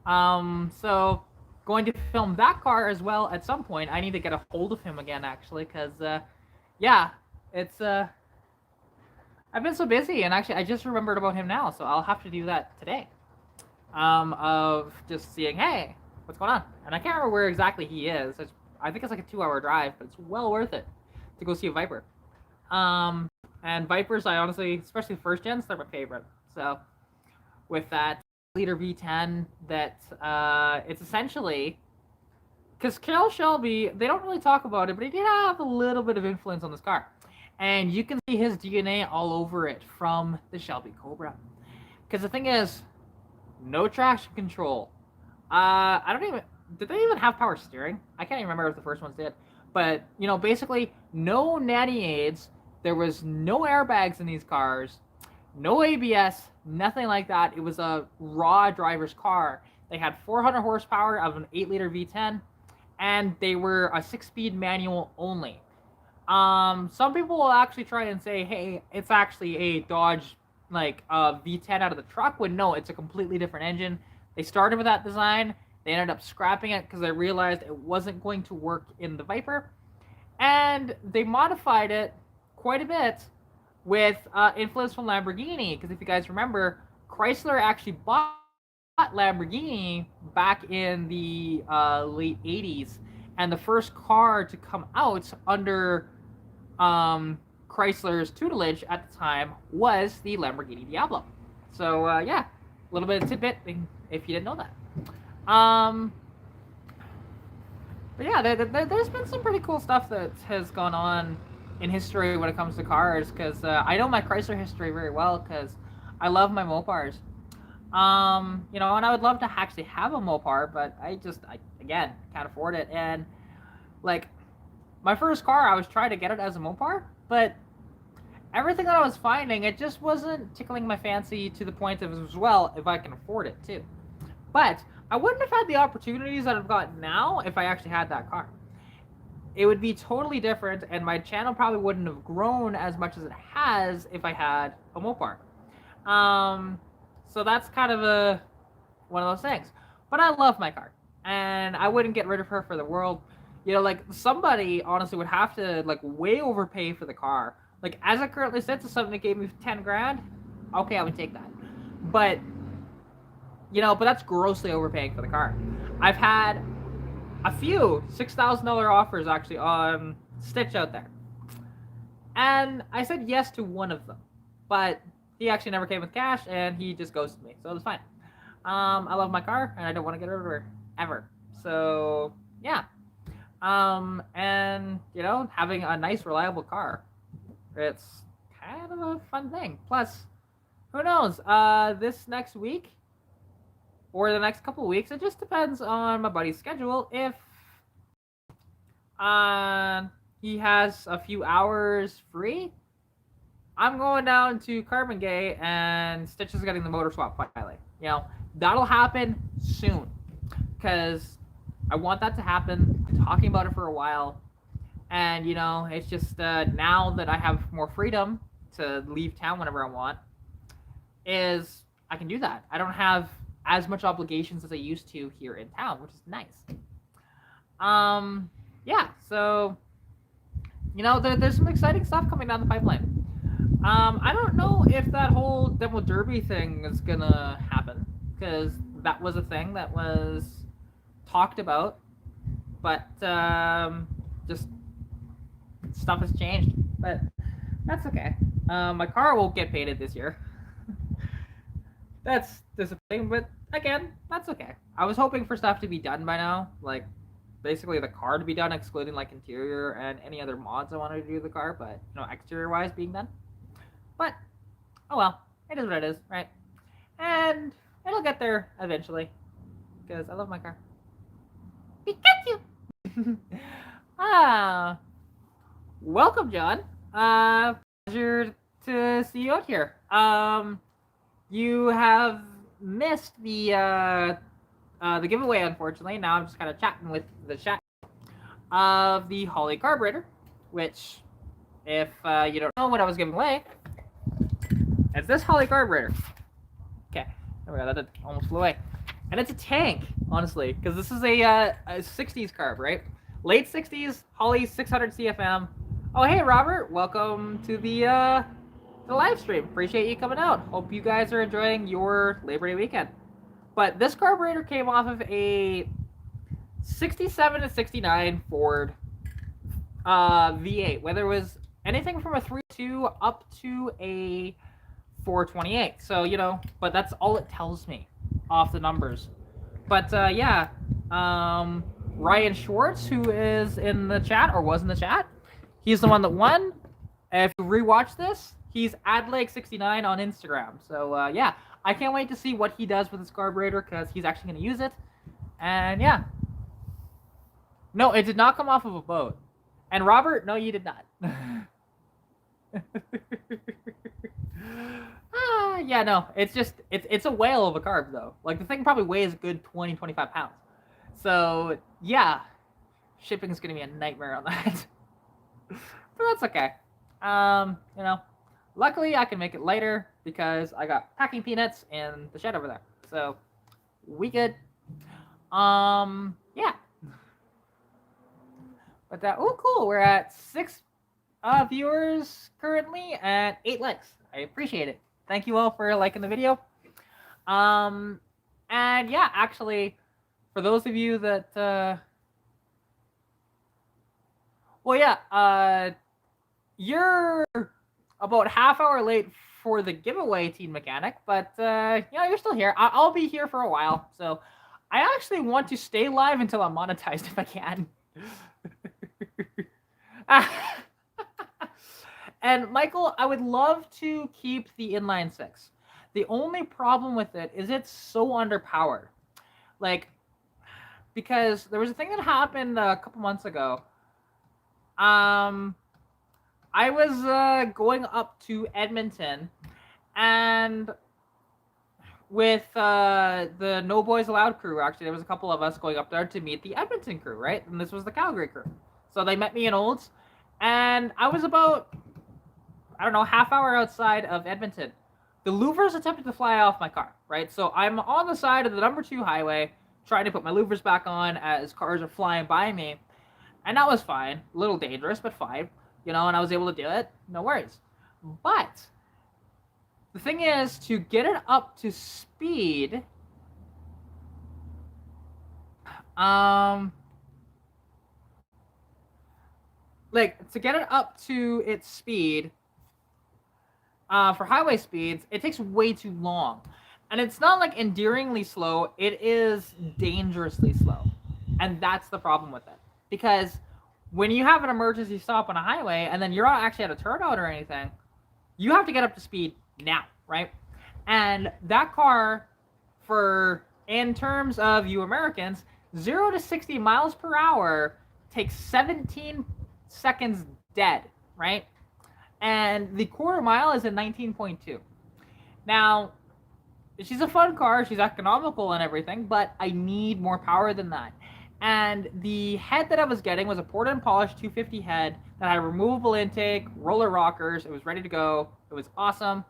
So going to film that car as well at some point. I need to get a hold of him again, actually, because yeah, it's I've been so busy, and actually I just remembered about him now, so I'll have to do that today. Of just seeing, hey, what's going on? And I can't remember where exactly he is. I think it's like a 2-hour drive, but it's well worth it to go see a Viper. And Vipers, I honestly, especially first gens, they're my favorite. So, with that liter V10, that it's essentially, because Carroll Shelby, they don't really talk about it, but he did have a little bit of influence on this car, and you can see his DNA all over it from the Shelby Cobra. Because the thing is, no traction control. Did they even have power steering? I can't even remember if the first ones did. But, you know, basically, no nanny aids. There was no airbags in these cars, no ABS, nothing like that. It was a raw driver's car. They had 400 horsepower of an 8-liter V10, and they were a 6-speed manual only. Some people will actually try and say, hey, it's actually a Dodge, like, V10 out of the truck, when no, it's a completely different engine. They started with that design. They ended up scrapping it because they realized it wasn't going to work in the Viper. And they modified it quite a bit with influence from Lamborghini, because if you guys remember, Chrysler actually bought Lamborghini back in the late 80s, and the first car to come out under Chrysler's tutelage at the time was the Lamborghini Diablo. So yeah, a little bit of tidbit if you didn't know that. But yeah, there's been some pretty cool stuff that has gone on in history when it comes to cars, because I know my Chrysler history very well, because I love my Mopars. You know, and I would love to actually have a Mopar, but I again, can't afford it. And, like, my first car, I was trying to get it as a Mopar, but everything that I was finding, it just wasn't tickling my fancy to the point of, as well, if I can afford it, too. But I wouldn't have had the opportunities that I've got now if I actually had that car. It would be totally different, and my channel probably wouldn't have grown as much as it has if I had a Mopar. So that's kind of one of those things. But I love my car, and I wouldn't get rid of her for the world. You know, like, somebody honestly would have to, like, way overpay for the car. Like, as it currently sits, if somebody gave me 10 grand, okay, I would take that. But, you know, but that's grossly overpaying for the car. I've had a few $6,000 offers actually on Stitch out there, and I said yes to one of them, but he actually never came with cash, and he just ghosted me, so it was fine. I love my car, and I don't want to get rid of her ever. So yeah, and you know, having a nice, reliable car, it's kind of a fun thing. Plus, who knows? This next week, or the next couple of weeks, it just depends on my buddy's schedule, if he has a few hours free, I'm going down to Carbon Gate and Stitch is getting the motor swap finally. You know, that'll happen soon because I want that to happen. I've been talking about it for a while. And, you know, it's just now that I have more freedom to leave town whenever I want, is I can do that. I don't have as much obligations as I used to here in town, which is nice. Yeah, so, you know, there's some exciting stuff coming down the pipeline. I don't know if that whole Demo Derby thing is gonna happen, because that was a thing that was talked about, but just stuff has changed. But that's okay. My car won't get painted this year. That's disappointing, but again, that's okay. I was hoping for stuff to be done by now, like basically the car to be done, excluding like interior and any other mods I wanted to do to the car, but you know, exterior wise being done. But oh well, it is what it is, right? And it'll get there eventually, because I love my car. Pikachu. Welcome, John. Pleasure to see you out here. You have missed the giveaway, unfortunately. Now I'm just kind of chatting with the chat of the Holley Carburetor, which, if you don't know what I was giving away, it's this Holley Carburetor. Okay, there we go. That almost flew away. And it's a tank, honestly, because this is a 60s carb, right? Late 60s, Holley 600 CFM. Oh, hey, Robert. Welcome to the live stream. Appreciate you coming out. Hope you guys are enjoying your Labor Day weekend. But this carburetor came off of a 67 to 69 Ford V8, whether it was anything from a 3.2 up to a 428. So, you know, but that's all it tells me off the numbers. But yeah, Ryan Schwartz, who is in the chat or was in the chat, he's the one that won. If you rewatch this, he's adlake69 on Instagram. So yeah, I can't wait to see what he does with his carburetor, because he's actually going to use it. And yeah. No, it did not come off of a boat. And Robert, no, you did not. Yeah, no, it's just, it's a whale of a carb, though. Like, the thing probably weighs a good 20-25 pounds. So, yeah, shipping's going to be a nightmare on that. But that's okay. You know, luckily I can make it lighter because I got packing peanuts in the shed over there. So, we good. Yeah. But oh, cool. We're at 6 viewers currently and 8 likes. I appreciate it. Thank you all for liking the video. And yeah, actually, for those of you that, well, yeah, you're about half hour late for the giveaway, Teen Mechanic, but you know, you're still here. I'll be here for a while, so I actually want to stay live until I'm monetized if I can. And Michael, I would love to keep the inline 6. The only problem with it is it's so underpowered. Like, because there was a thing that happened a couple months ago. I was going up to Edmonton, and with the No Boys Allowed crew, actually, there was a couple of us going up there to meet the Edmonton crew, right? And this was the Calgary crew. So they met me in Olds, and I was about, I don't know, half hour outside of Edmonton. The louvers attempted to fly off my car, right? So I'm on the side of the number 2 highway, trying to put my louvers back on as cars are flying by me. And that was fine. A little dangerous, but fine. You know, and I was able to do it. No worries. But the thing is, to get it up to speed, like, to get it up to its speed, for highway speeds, it takes way too long. And it's not like endearingly slow, it is dangerously slow. And that's the problem with it. Because when you have an emergency stop on a highway and then you're not actually at a turnout or anything, you have to get up to speed now, right? And that car, in terms of you Americans, 0 to 60 miles per hour takes 17 seconds dead, right? And the quarter mile is in 19.2. Now, she's a fun car, she's economical and everything, but I need more power than that. And the head that I was getting was a poured and polished 250 head that had removable intake, roller rockers. It was ready to go. It was awesome.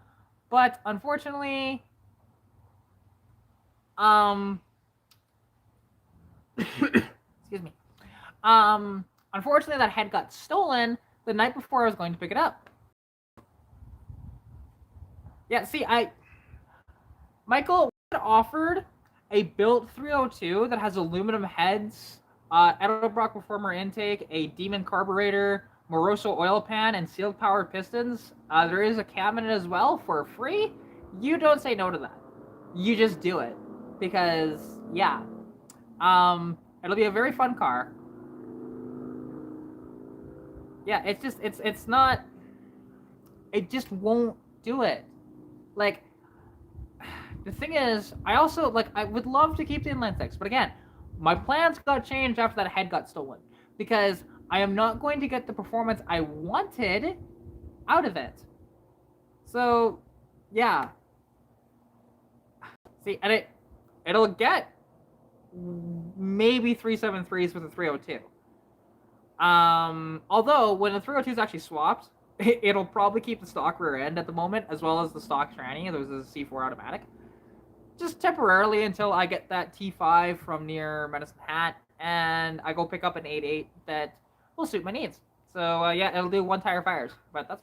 But unfortunately, excuse me. Unfortunately, that head got stolen the night before I was going to pick it up. Yeah, see, Michael offered a built 302 that has aluminum heads, Edelbrock Reformer intake, a Demon carburetor, Moroso oil pan, and sealed power pistons. There is a cam in it as well for free. You don't say no to that. You just do it because yeah, it'll be a very fun car. Yeah, it's just it's not. It just won't do it. Like the thing is, I also like I would love to keep the inline six, but again, my plans got changed after that head got stolen because I am not going to get the performance I wanted out of it. So, yeah. See, and it'll get maybe 373s with a 302. Although when the 302 is actually swapped, it'll probably keep the stock rear end at the moment as well as the stock tranny. There's a C4 automatic. Just temporarily until I get that T5 from near Medicine Hat and I go pick up an 8.8 that will suit my needs. So yeah, it'll do one tire fires, but that's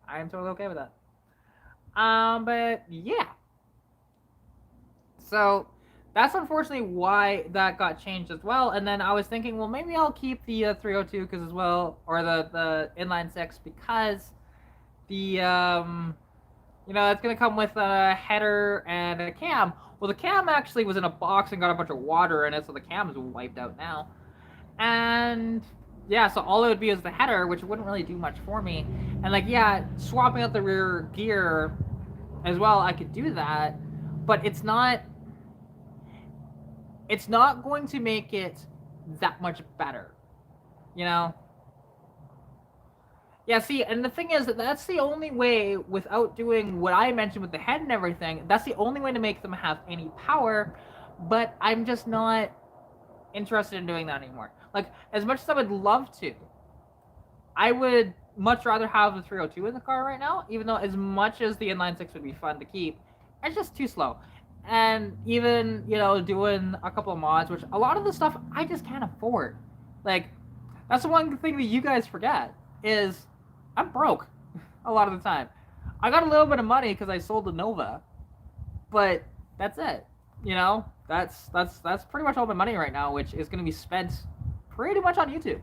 I am totally okay with that. But yeah. So that's unfortunately why that got changed as well. And then I was thinking, well, maybe I'll keep the 302 because as well, or the inline six because the it's gonna come with a header and a cam. Well, the cam actually was in a box and got a bunch of water in it, so the cam is wiped out now. And yeah, so all it would be is the header, which wouldn't really do much for me. And like, yeah, swapping out the rear gear as well, I could do that, but it's not going to make it that much better, you know? Yeah, see, and the thing is that that's the only way, without doing what I mentioned with the head and everything, that's the only way to make them have any power, but I'm just not interested in doing that anymore. Like, as much as I would love to, I would much rather have the 302 in the car right now, even though as much as the inline 6 would be fun to keep, it's just too slow. And even, doing a couple of mods, which a lot of the stuff I just can't afford. Like, that's the one thing that you guys forget, is I'm broke a lot of the time. I got a little bit of money because I sold the Nova, but that's it. That's pretty much all my money right now, which is going to be spent pretty much on YouTube.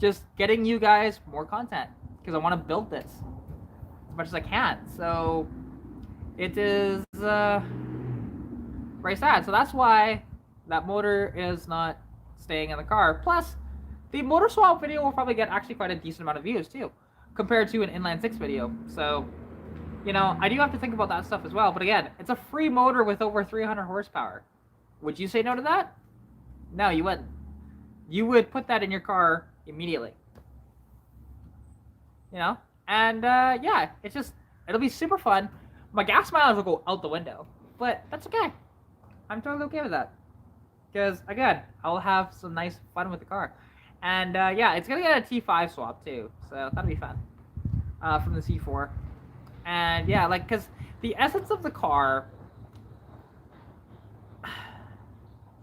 Just getting you guys more content because I want to build this as much as I can. So it is very sad. So that's why that motor is not staying in the car. Plus, the motor swap video will probably get actually quite a decent amount of views too, compared to an inline 6 video. So, I do have to think about that stuff as well. But again, it's a free motor with over 300 horsepower. Would you say no to that? No, you wouldn't. You would put that in your car immediately. And yeah, it'll be super fun. My gas mileage will go out the window, but that's okay. I'm totally okay with that. Because, again, I'll have some nice fun with the car. And, yeah, it's going to get a T5 swap, too. So that'll be fun. From the C4. And, yeah, like, because the essence of the car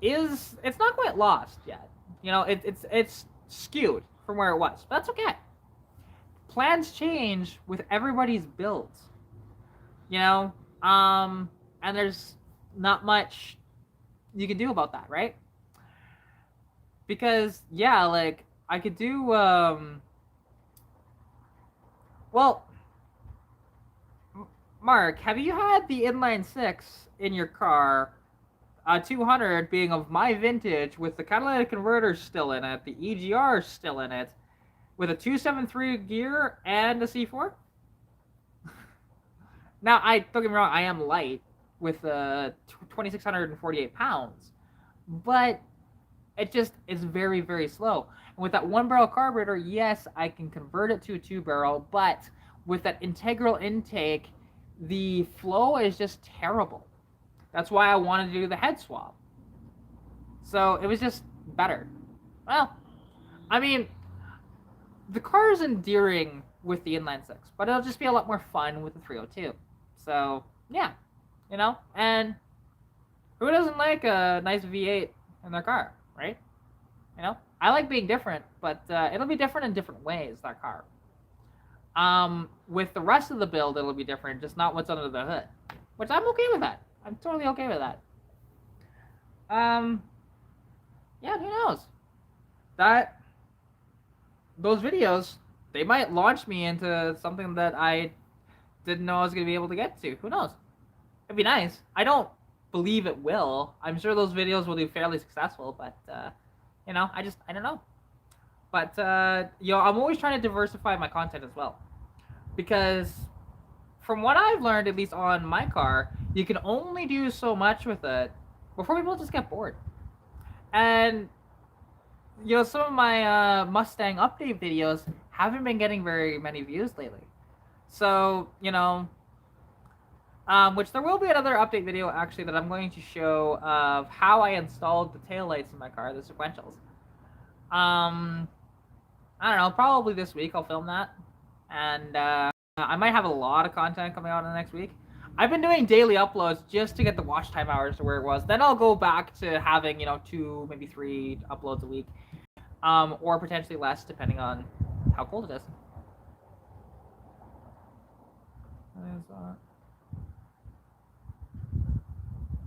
is... It's not quite lost yet. It's skewed from where it was. But that's okay. Plans change with everybody's builds. And there's not much you can do about that, right? Because, yeah, like, I could do, well, Mark, have you had the inline 6 in your car, 200 being of my vintage, with the catalytic converter still in it, the EGR still in it, with a 273 gear and a C4? Now, don't get me wrong, I am light with 2,648 pounds, but It just is very, very slow. And with that 1-barrel carburetor, yes, I can convert it to a 2-barrel, but with that integral intake, the flow is just terrible. That's why I wanted to do the head swap. So it was just better. Well, I mean, the car is endearing with the inline 6, but it'll just be a lot more fun with the 302. So, yeah, and who doesn't like a nice V8 in their car, right? I like being different, but it'll be different in different ways, that car. With the rest of the build, it'll be different, just not what's under the hood, which I'm okay with that. I'm totally okay with that. Yeah, who knows? Those videos, they might launch me into something that I didn't know I was going to be able to get to. Who knows? It'd be nice. I don't believe it will. I'm sure those videos will be fairly successful, but, I don't know. But, I'm always trying to diversify my content as well. Because from what I've learned, at least on my car, you can only do so much with it before people just get bored. And, some of my Mustang update videos haven't been getting very many views lately. So, which there will be another update video, actually, that I'm going to show of how I installed the taillights in my car, the sequentials. I don't know, probably this week I'll film that. And I might have a lot of content coming out in the next week. I've been doing daily uploads just to get the watch time hours to where it was. Then I'll go back to having, 2, maybe 3 uploads a week. Or potentially less, depending on how cold it is.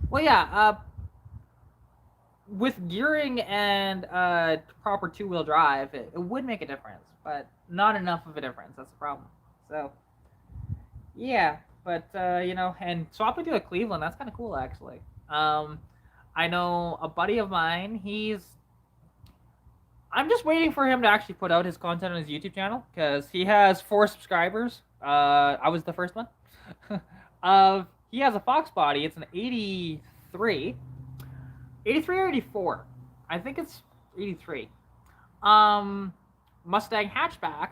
Well, yeah, with gearing and proper 2-wheel drive, it would make a difference, but not enough of a difference. That's the problem. So, yeah, but, and swapping to a Cleveland, that's kind of cool, actually. I know a buddy of mine, I'm just waiting for him to actually put out his content on his YouTube channel, because he has 4 subscribers. I was the first one. He has a Fox body. It's an 83 or 84. I think it's 83. Mustang hatchback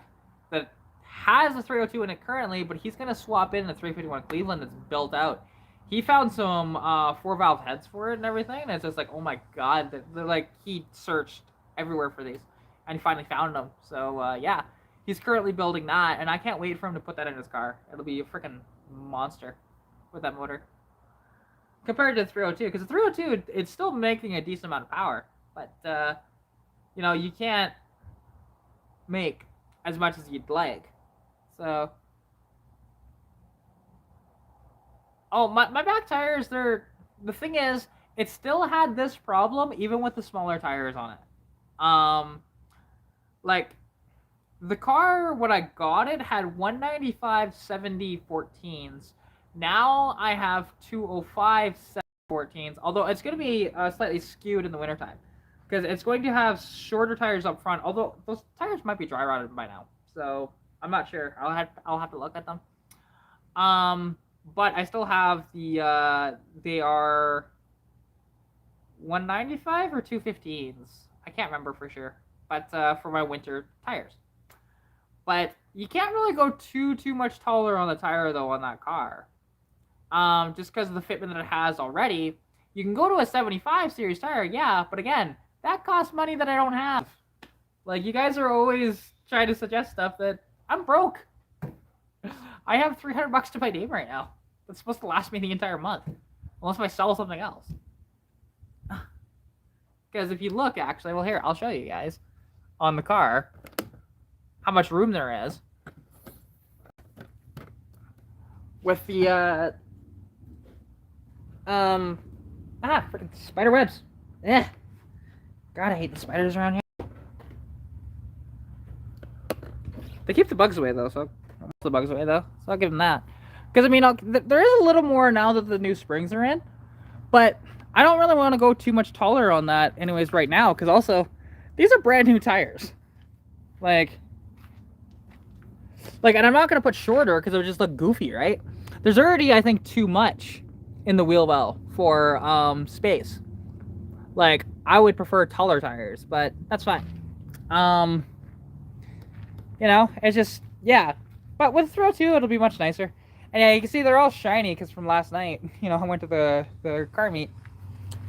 that has a 302 in it currently, but he's going to swap in a 351 Cleveland that's built out. He found some 4-valve heads for it and everything, and it's just like, oh my god, they're like, he searched everywhere for these, and he finally found them. So, yeah, he's currently building that, and I can't wait for him to put that in his car. It'll be a freaking monster with that motor. Compared to the 302, because the 302, it's still making a decent amount of power, but, you can't make as much as you'd like. So, oh, my back tires, the thing is, it still had this problem even with the smaller tires on it. Like, the car, when I got it, had 195 70 14s. Now I have 205 14s, although it's going to be slightly skewed in the wintertime, because it's going to have shorter tires up front, although those tires might be dry rotted by now, so I'm not sure. I'll have to look at them. But I still have the they are 195 or 215s. I can't remember for sure, but for my winter tires. But you can't really go too much taller on the tire though on that car. Just because of the fitment that it has already. You can go to a 75 series tire, yeah, but again, that costs money that I don't have. Like, you guys are always trying to suggest stuff that I'm broke. I have $300 to my name right now. That's supposed to last me the entire month, unless I sell something else. Because if you look, actually, well, here, I'll show you guys on the car how much room there is with the freaking spider webs. Yeah, God, I hate the spiders around here. They keep the bugs away though, so I'll give them that. Because I mean, there is a little more now that the new springs are in, but I don't really want to go too much taller on that, anyways, right now. Because also, these are brand new tires. Like, and I'm not gonna put shorter because it would just look goofy, right? There's already, I think, too much in the wheel well for space. Like, I would prefer taller tires, but that's fine. You know, it's just, yeah. But with Throw 2, it'll be much nicer. And yeah, you can see they're all shiny because from last night, you know, I went to the car meet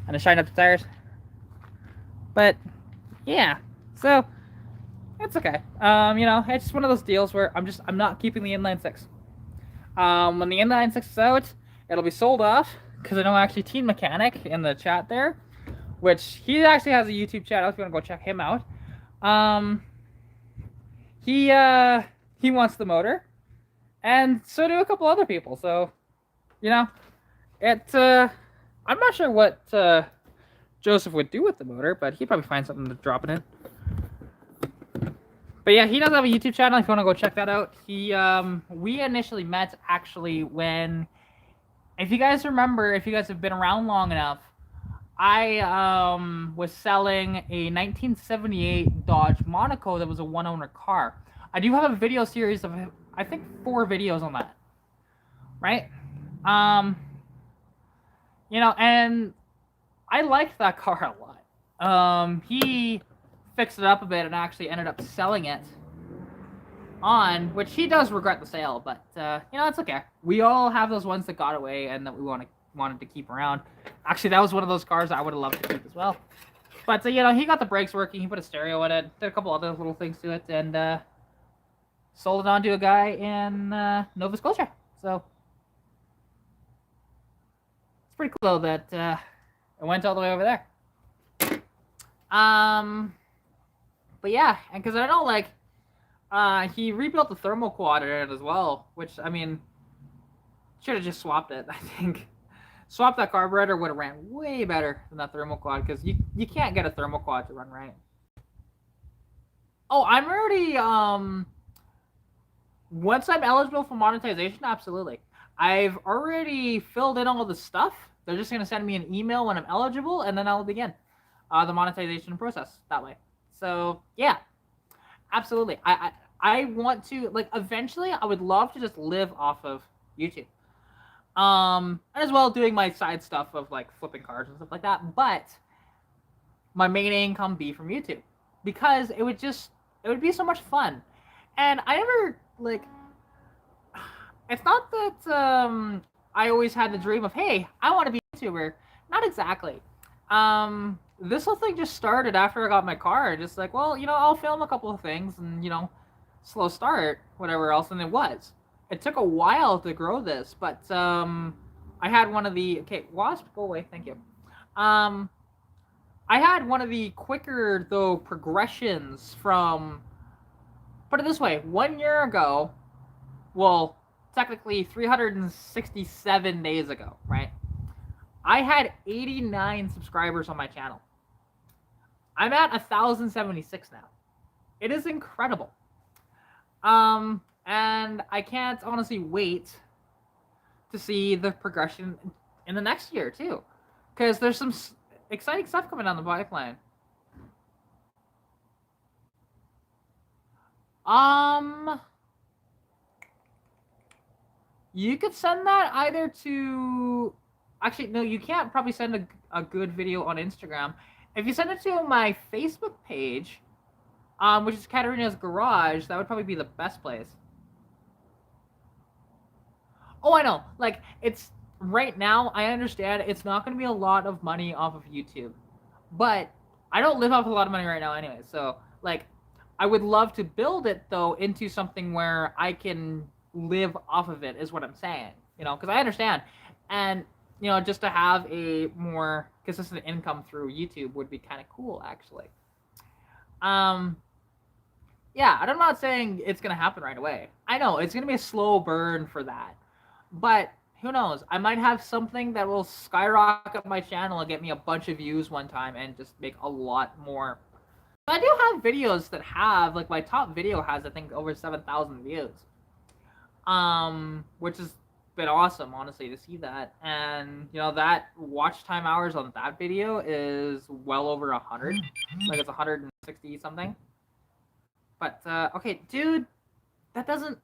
and I shined up the tires. But yeah, so it's okay. You know, it's just one of those deals where I'm not keeping the inline six. When the inline six is out, it'll be sold off because I know actually Teen Mechanic in the chat there, which he actually has a YouTube channel if you want to go check him out. He wants the motor, and so do a couple other people. So, you know, I'm not sure what Joseph would do with the motor, but he'd probably find something to drop it in. But yeah, he does have a YouTube channel if you want to go check that out. We initially met actually when, if you guys remember, if you guys have been around long enough, I was selling a 1978 Dodge Monaco that was a one-owner car. I do have a video series of, I think, 4 videos on that. Right? You know, and I liked that car a lot. He fixed it up a bit and actually ended up selling it on, which he does regret the sale, but you know, it's okay. We all have those ones that got away and that we wanted to keep around. Actually, that was one of those cars I would have loved to keep as well. But you know, he got the brakes working, he put a stereo in it, did a couple other little things to it, and sold it on to a guy in Nova Scotia. So it's pretty cool that it went all the way over there. But yeah, and because I know, like, he rebuilt the thermal quad in it as well, which, I mean, should have just swapped it, I think. Swap that carburetor would have ran way better than that thermal quad, because you can't get a thermal quad to run right. Oh, I'm already, once I'm eligible for monetization, absolutely. I've already filled in all the stuff. They're just going to send me an email when I'm eligible, and then I'll begin the monetization process that way. So, yeah, absolutely. I want to, like, eventually I would love to just live off of YouTube. And as well doing my side stuff of, like, flipping cars and stuff like that. But my main income be from YouTube. Because it would be so much fun. And I never, like, it's not that I always had the dream of, hey, I want to be a YouTuber. Not exactly. This whole thing just started after I got my car. Just like, well, you know, I'll film a couple of things and, you know, slow start, whatever else, and it was. It took a while to grow this, but I had one of the, okay, Wasp, go away, thank you. I had one of the quicker, though, progressions from, put it this way, 1 year ago, well, technically 367 days ago, right? I had 89 subscribers on my channel. I'm at 1,076 now. It is incredible. And I can't honestly wait to see the progression in the next year too, because there's some exciting stuff coming down the pipeline. You could send that either to, actually, no, you can't probably send a good video on Instagram. If you send it to my Facebook page, which is Katarina's Garage, that would probably be the best place. Oh, I know. Like, it's, right now, I understand it's not going to be a lot of money off of YouTube. But I don't live off a lot of money right now anyway. So, like, I would love to build it, though, into something where I can live off of it, is what I'm saying. You know, because I understand. And, you know, just to have a more consistent income through YouTube would be kind of cool, actually. Yeah, and I'm not saying it's going to happen right away. I know, it's going to be a slow burn for that. But who knows? I might have something that will skyrocket my channel and get me a bunch of views one time and just make a lot more. I do have videos that have, like, my top video has, I think, over 7,000 views. Which has been awesome, honestly, to see that. And, you know, that watch time hours on that video is well over 100. Like, it's 160 something. But, okay, dude, that doesn't...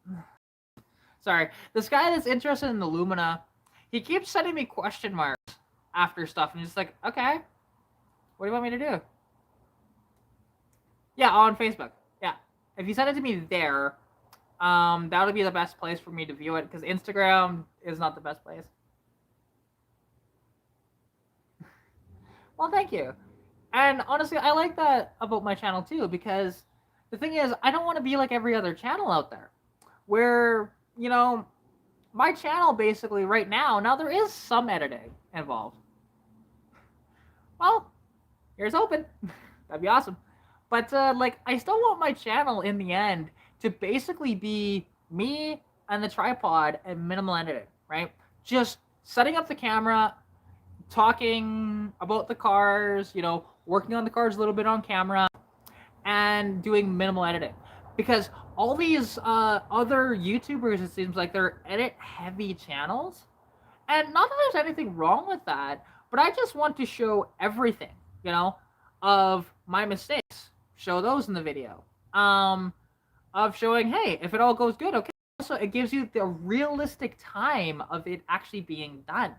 Sorry. This guy that's interested in the Lumina, he keeps sending me question marks after stuff, and just like, okay, What do you want me to do? Yeah, on Facebook. Yeah. If you send it to me there, that would be the best place for me to view it because Instagram is not the best place. Well, thank you. And honestly, I like that about my channel too because the thing is, I don't want to be like every other channel out there where, my channel basically right now there is some editing involved. Well, here's open. That'd be awesome. But I still want my channel in the end to basically be me and the tripod and minimal editing, right? Just setting up the camera, talking about the cars, working on the cars a little bit on camera, and doing minimal editing. Because all these other YouTubers, it seems like they're edit-heavy channels. And not that there's anything wrong with that, but I just want to show everything, of my mistakes. Show those in the video. Of showing, hey, if it all goes good, okay. Also, it gives you the realistic time of it actually being done.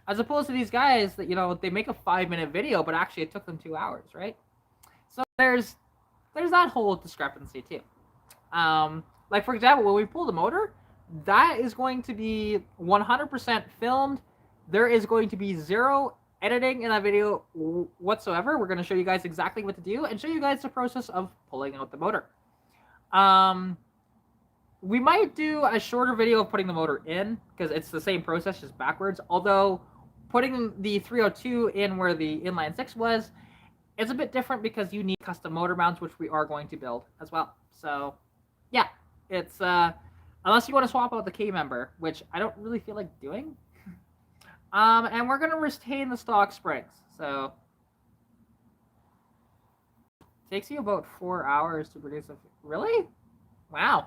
As opposed to these guys that, they make a 5-minute video, but actually it took them 2 hours, right? So there's that whole discrepancy too. For example, when we pull the motor, that is going to be 100% filmed. There is going to be 0 editing in that video whatsoever. We're going to show you guys exactly what to do and show you guys the process of pulling out the motor. We might do a shorter video of putting the motor in because it's the same process, just backwards. Although putting the 302 in where the inline 6 was, it's a bit different because you need custom motor mounts, which we are going to build as well. So yeah, it's unless you want to swap out the K member, which I don't really feel like doing. And we're gonna retain the stock springs. So it takes you about 4 hours to produce a. Really? Wow.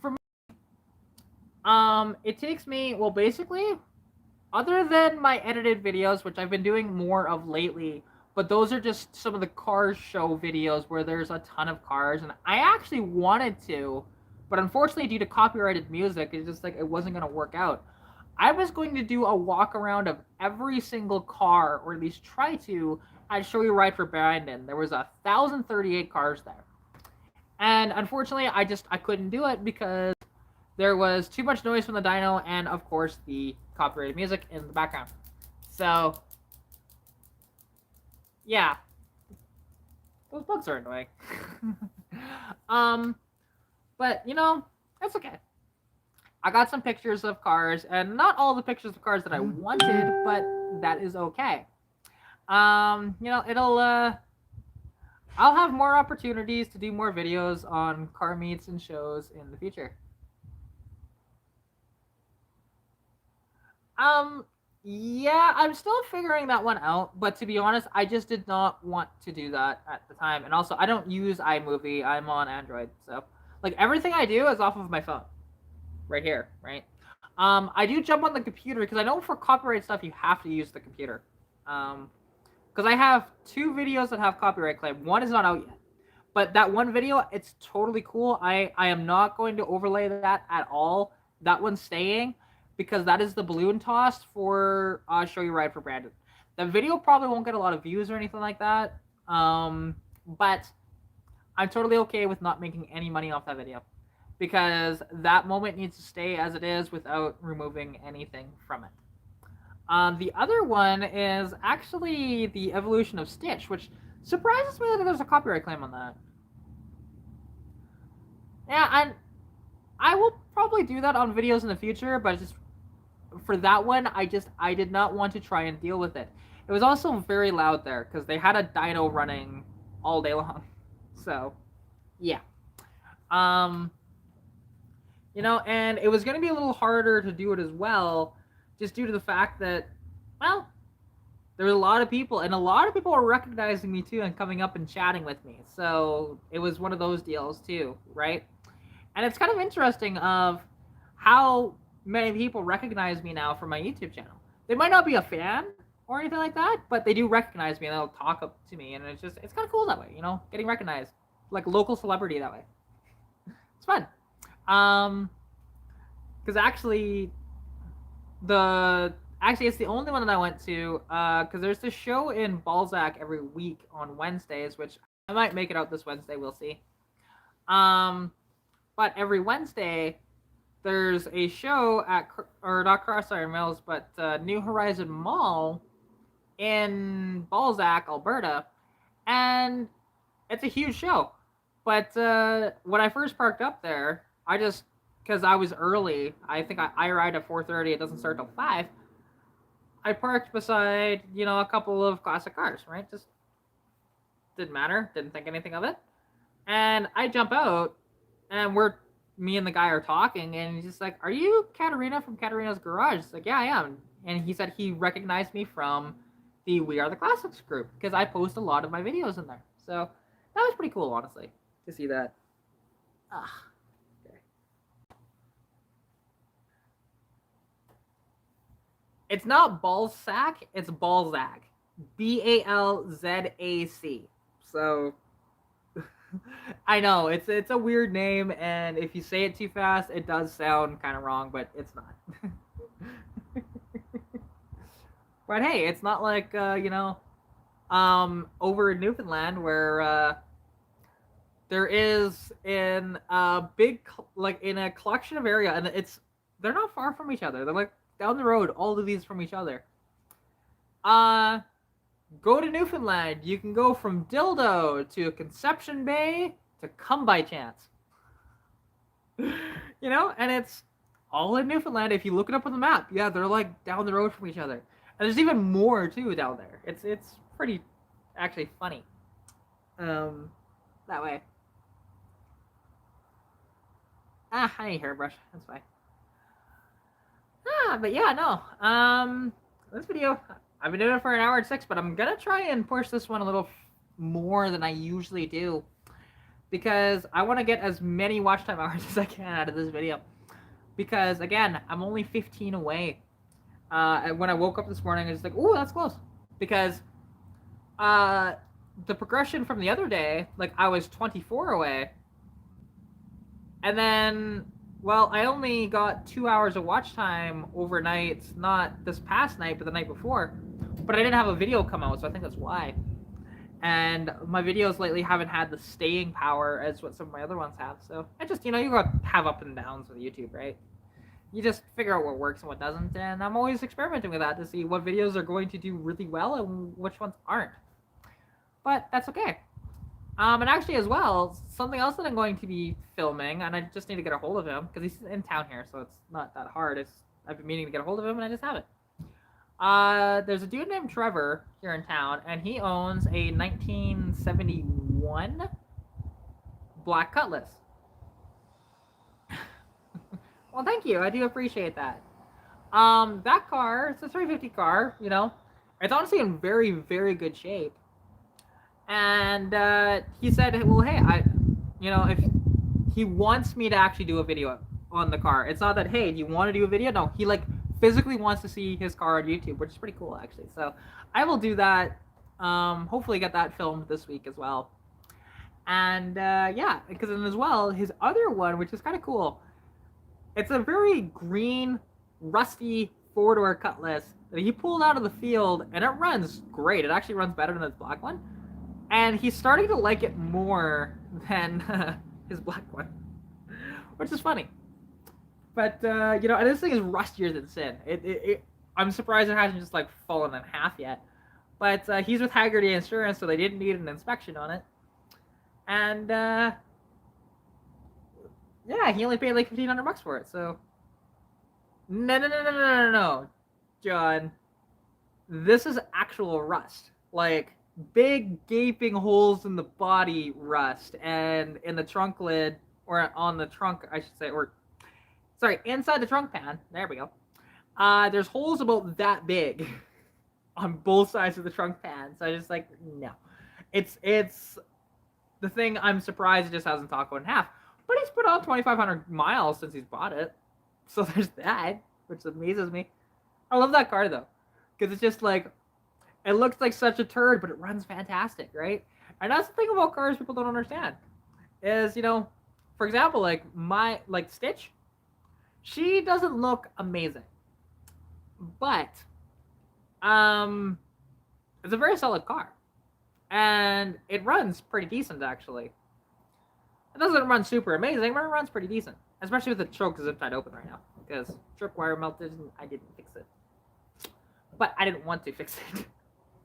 For me, it takes me, well, basically, other than my edited videos, which I've been doing more of lately, but those are just some of the car show videos where there's a ton of cars, and I actually wanted to, but unfortunately due to copyrighted music, it's just it wasn't going to work out. I was going to do a walk around of every single car, or at least try to, at Show You Ride for Brandon. There was 1,038 cars there. And unfortunately, I couldn't do it because there was too much noise from the dyno and, of course, the copyrighted music in the background. So, yeah. Those bugs are annoying. But, that's okay. I got some pictures of cars, and not all the pictures of cars that I wanted, but that is okay. I'll have more opportunities to do more videos on car meets and shows in the future. Yeah, I'm still figuring that one out, but to be honest, I just did not want to do that at the time. And also, I don't use iMovie. I'm on Android, so everything I do is off of my phone. Right here, right? I do jump on the computer because I know for copyright stuff you have to use the computer. Because I have 2 videos that have copyright claim. One is not out yet. But that one video, it's totally cool. I am not going to overlay that at all. That one's staying because that is the balloon toss for Show You Ride for Brandon. The video probably won't get a lot of views or anything like that. But I'm totally okay with not making any money off that video, because that moment needs to stay as it is without removing anything from it. The other one is actually the evolution of Stitch, which surprises me that there's a copyright claim on that. Yeah, and I will probably do that on videos in the future, but just for that one, I did not want to try and deal with it. It was also very loud there because they had a dyno running all day long. So, yeah. And it was going to be a little harder to do it as well, just due to the fact that, well, there were a lot of people, and a lot of people were recognizing me too and coming up and chatting with me. So it was one of those deals too, right? And it's kind of interesting of how many people recognize me now from my YouTube channel. They might not be a fan or anything like that, but they do recognize me and they'll talk up to me, and it's kind of cool that way, getting recognized, like local celebrity that way. It's fun. Because actually, the Actually, it's the only one that I went to, because there's this show in Balzac every week on Wednesdays, which I might make it out this Wednesday. We'll see. Um, but every Wednesday there's a show at, or not Crossfire Mills, but New Horizon Mall in Balzac, Alberta, and it's a huge show. But when I first parked up there, I just, because I was early, I think I ride at 4:30. It doesn't start till 5. I parked beside, a couple of classic cars, right? Just didn't matter. Didn't think anything of it. And I jump out, and me and the guy are talking, and he's just like, "Are you Katarina from Katarina's Garage?" It's like, "Yeah, I am." And he said he recognized me from the We Are the Classics group because I post a lot of my videos in there. So that was pretty cool, honestly, to see that. Ah, okay. It's not Balzac, it's Balzac. Balzac. So I know it's a weird name, and if you say it too fast, it does sound kind of wrong, but it's not. But hey, it's not like over in Newfoundland where there is in a big like in a collection of area, and they're not far from each other. They're like down the road, all of these from each other. Go to Newfoundland. You can go from Dildo to Conception Bay to Come By Chance. And it's all in Newfoundland. If you look it up on the map, yeah, they're like down the road from each other. And there's even more too down there. It's pretty actually funny. That way. I need hairbrush. That's fine. But yeah, no. This video, I've been doing it for an hour and 6, but I'm gonna try and push this one a little more than I usually do, because I want to get as many watch time hours as I can out of this video. Because again, I'm only 15 away. And when I woke up this morning, I was like, "Ooh, that's close," because the progression from the other day, like I was 24 away, and then, well, I only got 2 hours of watch time overnight, not this past night, but the night before. But I didn't have a video come out, so I think that's why. And my videos lately haven't had the staying power as what some of my other ones have. So I just, you got to have up and downs with YouTube, right? You just figure out what works and what doesn't, and I'm always experimenting with that to see what videos are going to do really well and which ones aren't. But that's okay. And actually, as well, something else that I'm going to be filming, and I just need to get a hold of him because he's in town here, so it's not that hard. I've been meaning to get a hold of him, and I just haven't. There's a dude named Trevor here in town, and he owns a 1971 Black Cutlass. Well, thank you. I do appreciate that. That car, it's a 350 car. It's honestly in very, very good shape. And he said, "Well, hey, if he wants me to actually do a video on the car. It's not that, hey, do you want to do a video? No, he physically wants to see his car on YouTube, which is pretty cool actually. So I will do that. Hopefully get that filmed this week as well. And yeah, because then as well, his other one, which is kind of cool. It's a very green, rusty 4-door Cutlass that he pulled out of the field, and it runs great. It actually runs better than his black one. And he's starting to like it more than his black one, which is funny. But, and this thing is rustier than sin. I'm surprised it hasn't just, fallen in half yet. But he's with Haggerty Insurance, so they didn't need an inspection on it. And, yeah, he only paid $1,500 for it, so... No, John. This is actual rust. Big gaping holes in the body rust, and in the trunk lid, or on the trunk, I should say, or... Sorry, inside the trunk pan, there we go. There's holes about that big on both sides of the trunk pan, so I just no. It's the thing. I'm surprised it just hasn't talked in half. But he's put on 2,500 miles since he's bought it. So there's that, which amazes me. I love that car, though. Because it's just it looks like such a turd, but it runs fantastic, right? And that's the thing about cars people don't understand. Is, for example, Stitch, she doesn't look amazing. But It's a very solid car, and it runs pretty decent actually. It doesn't run super amazing, but it runs pretty decent, especially with the choke zip tied open right now because tripwire melted and I didn't fix it. But I didn't want to fix it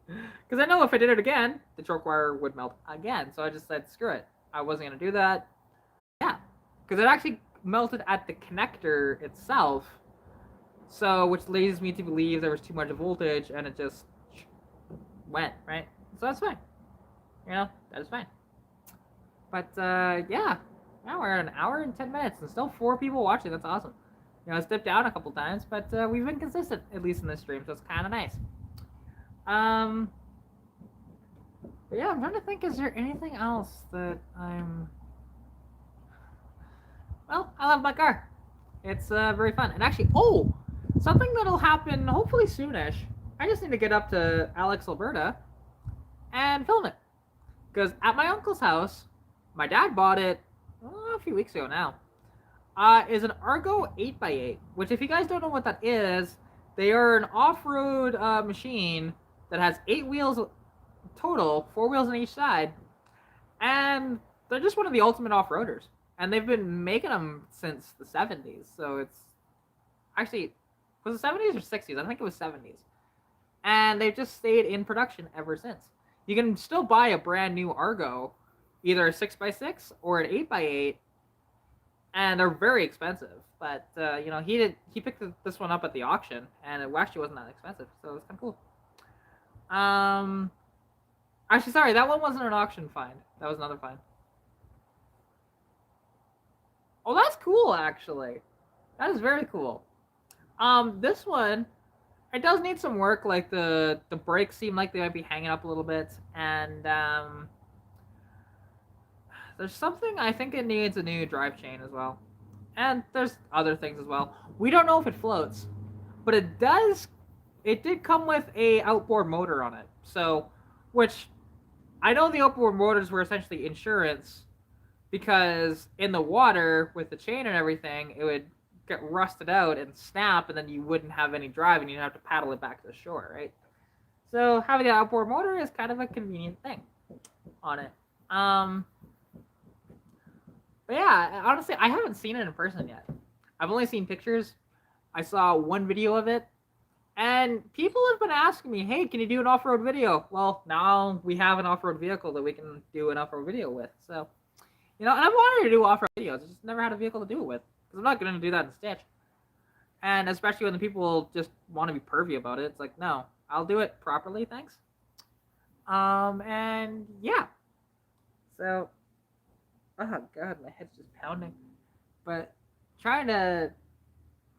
because I know if I did it again, the choke wire would melt again. So I just said screw it. I wasn't gonna do that. Yeah, because it actually melted at the connector itself. So, which leads me to believe there was too much voltage and it just went, right? So that's fine. You know, that is fine. But, yeah. Now we're at an hour and 10 minutes and still 4 people watching. That's awesome. You know, it's dipped down a couple times, but we've been consistent, at least in this stream, so it's kind of nice. But yeah, I'm trying to think, is there anything else that I'm... Well, I love my car. It's very fun. And actually, something that'll happen hopefully soonish. I just need to get up to Alex, Alberta, and film it. Because at my uncle's house, my dad bought it a few weeks ago now. Is an Argo 8x8, which if you guys don't know what that is, they are an off-road machine that has 8 wheels total, 4 wheels on each side, and they're just one of the ultimate off-roaders. And they've been making them since the 70s, so it's actually, was it 70s or 60s? I think it was 70s. And they've just stayed in production ever since. You can still buy a brand new Argo, either a 6x6 or an 8x8, and they're very expensive. But you know, he picked this one up at the auction, and it actually wasn't that expensive, so it was kind of cool. Actually, sorry, that one wasn't an auction find. That was another find. Oh, that's cool, actually. That is very cool. This one, it does need some work. Like the brakes seem like they might be hanging up a little bit, and there's something, I think it needs a new drive chain as well. And there's other things as well. We don't know if it floats, but it did come with a outboard motor on it. So, which I know the outboard motors were essentially insurance, because in the water with the chain and everything, it would get rusted out and snap, and then you wouldn't have any drive, and you'd have to paddle it back to the shore, right? So having an outboard motor is kind of a convenient thing on it. But yeah, honestly, I haven't seen it in person yet. I've only seen pictures. I saw one video of it, and people have been asking me, hey, can you do an off-road video? Well, now we have an off-road vehicle that we can do an off-road video with. So, you know, and I've wanted to do off-road videos. I just never had a vehicle to do it with, because I'm not going to do that in Stitch. And especially when the people just want to be pervy about it, it's like, no, I'll do it properly, thanks. And yeah. So, oh god, my head's just pounding. But trying to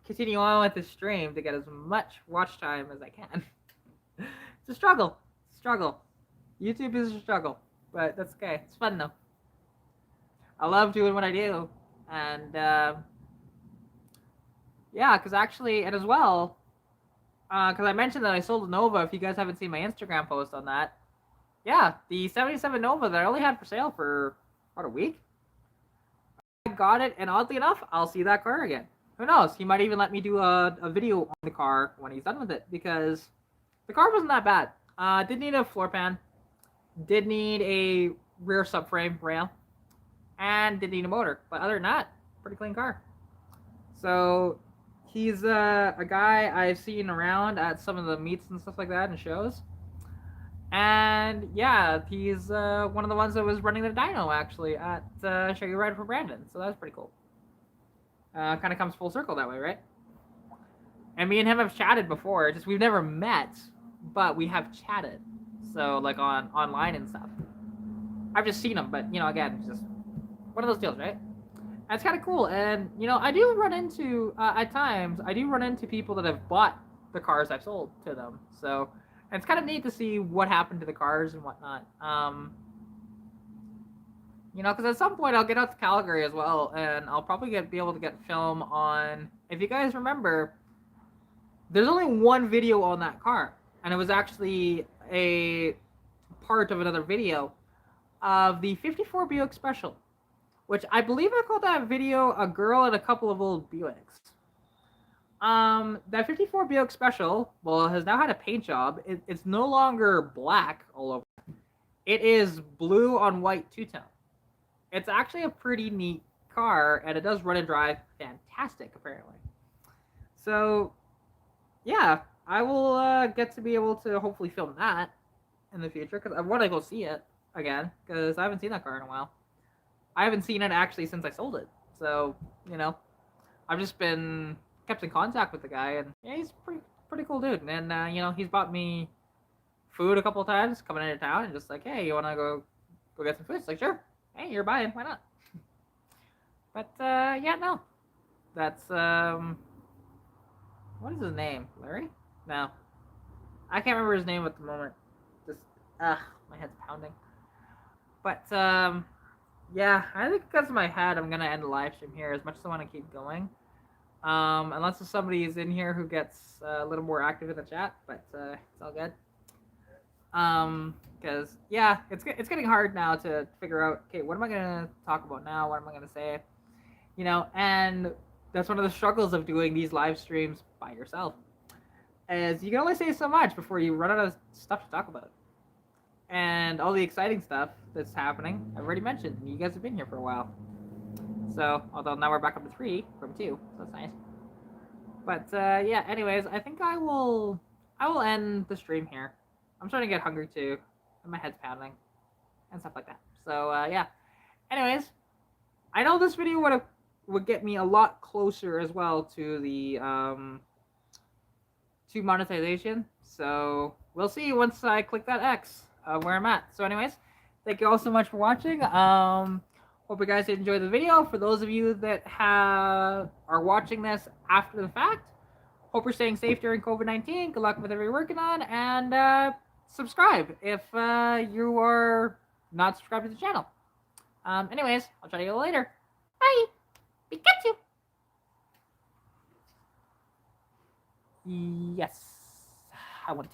continue on with the stream to get as much watch time as I can. It's a struggle. YouTube is a struggle, but that's okay. It's fun though. I love doing what I do, and yeah, because actually, and as well, because I mentioned that I sold a Nova. If you guys haven't seen my Instagram post on that, yeah, the 77 Nova that I only had for sale for about a week. I got it, and oddly enough, I'll see that car again. Who knows? He might even let me do a video on the car when he's done with it, because the car wasn't that bad. Did need a floor pan, did need a rear subframe rail, and did need a motor. But other than that, pretty clean car. So he's a guy I've seen around at some of the meets and stuff like that and shows. And yeah, he's one of the ones that was running the dyno actually at Show You Ride for Brandon. So that was pretty cool. Kind of comes full circle that way, right? And me and him have chatted before. Just we've never met, but we have chatted. So like online and stuff. I've just seen him, but you know, again, just one of those deals, right? And it's kind of cool. And you know, I do run into at times I do run into people that have bought the cars I've sold to them. So and it's kind of neat to see what happened to the cars and whatnot. You know, because at some point I'll get out to Calgary as well, and I'll probably be able to get film on. If you guys remember, there's only one video on that car, and it was actually a part of another video of the 54 Buick Special, which I believe I called that video "A Girl and a Couple of Old Buicks." That 54 Buick Special, well, has now had a paint job. It's no longer black all over. It is blue on white two-tone. It's actually a pretty neat car, and it does run and drive fantastic, apparently. So, yeah, I will get to be able to hopefully film that in the future, because I want to go see it again, because I haven't seen that car in a while. I haven't seen it actually since I sold it. So, you know, I've just been kept in contact with the guy, and yeah, he's pretty cool dude. And you know, he's bought me food a couple of times coming into town, and just like, hey, you wanna go get some food? It's like, sure. Hey, you're buying, why not? But yeah, no, that's what is his name? Larry? No, I can't remember his name at the moment. Just my head's pounding. But yeah, I think because of my head, I'm gonna end the live stream here. As much as I want to keep going, unless there's somebody is in here who gets a little more active in the chat, but it's all good. Because yeah, it's getting hard now to figure out. Okay, what am I gonna talk about now? What am I gonna say? You know, and that's one of the struggles of doing these live streams by yourself, is you can only say so much before you run out of stuff to talk about. And all the exciting stuff that's happening, I've already mentioned. You guys have been here for a while. So, although now we're back up to 3 from 2, so that's nice. But yeah, anyways, I think I will end the stream here. I'm starting to get hungry too, and my head's pounding, and stuff like that. So yeah. Anyways, I know this video would get me a lot closer as well to the to monetization. So we'll see once I click that X where I'm at. So anyways, thank you all so much for watching. Hope you guys enjoyed the video. For those of you that are watching this after the fact, hope you're staying safe during COVID-19. Good luck with whatever you're working on, and subscribe if you are not subscribed to the channel. Anyways, I'll try to get you later. Bye. Pikachu. Yes, I want to.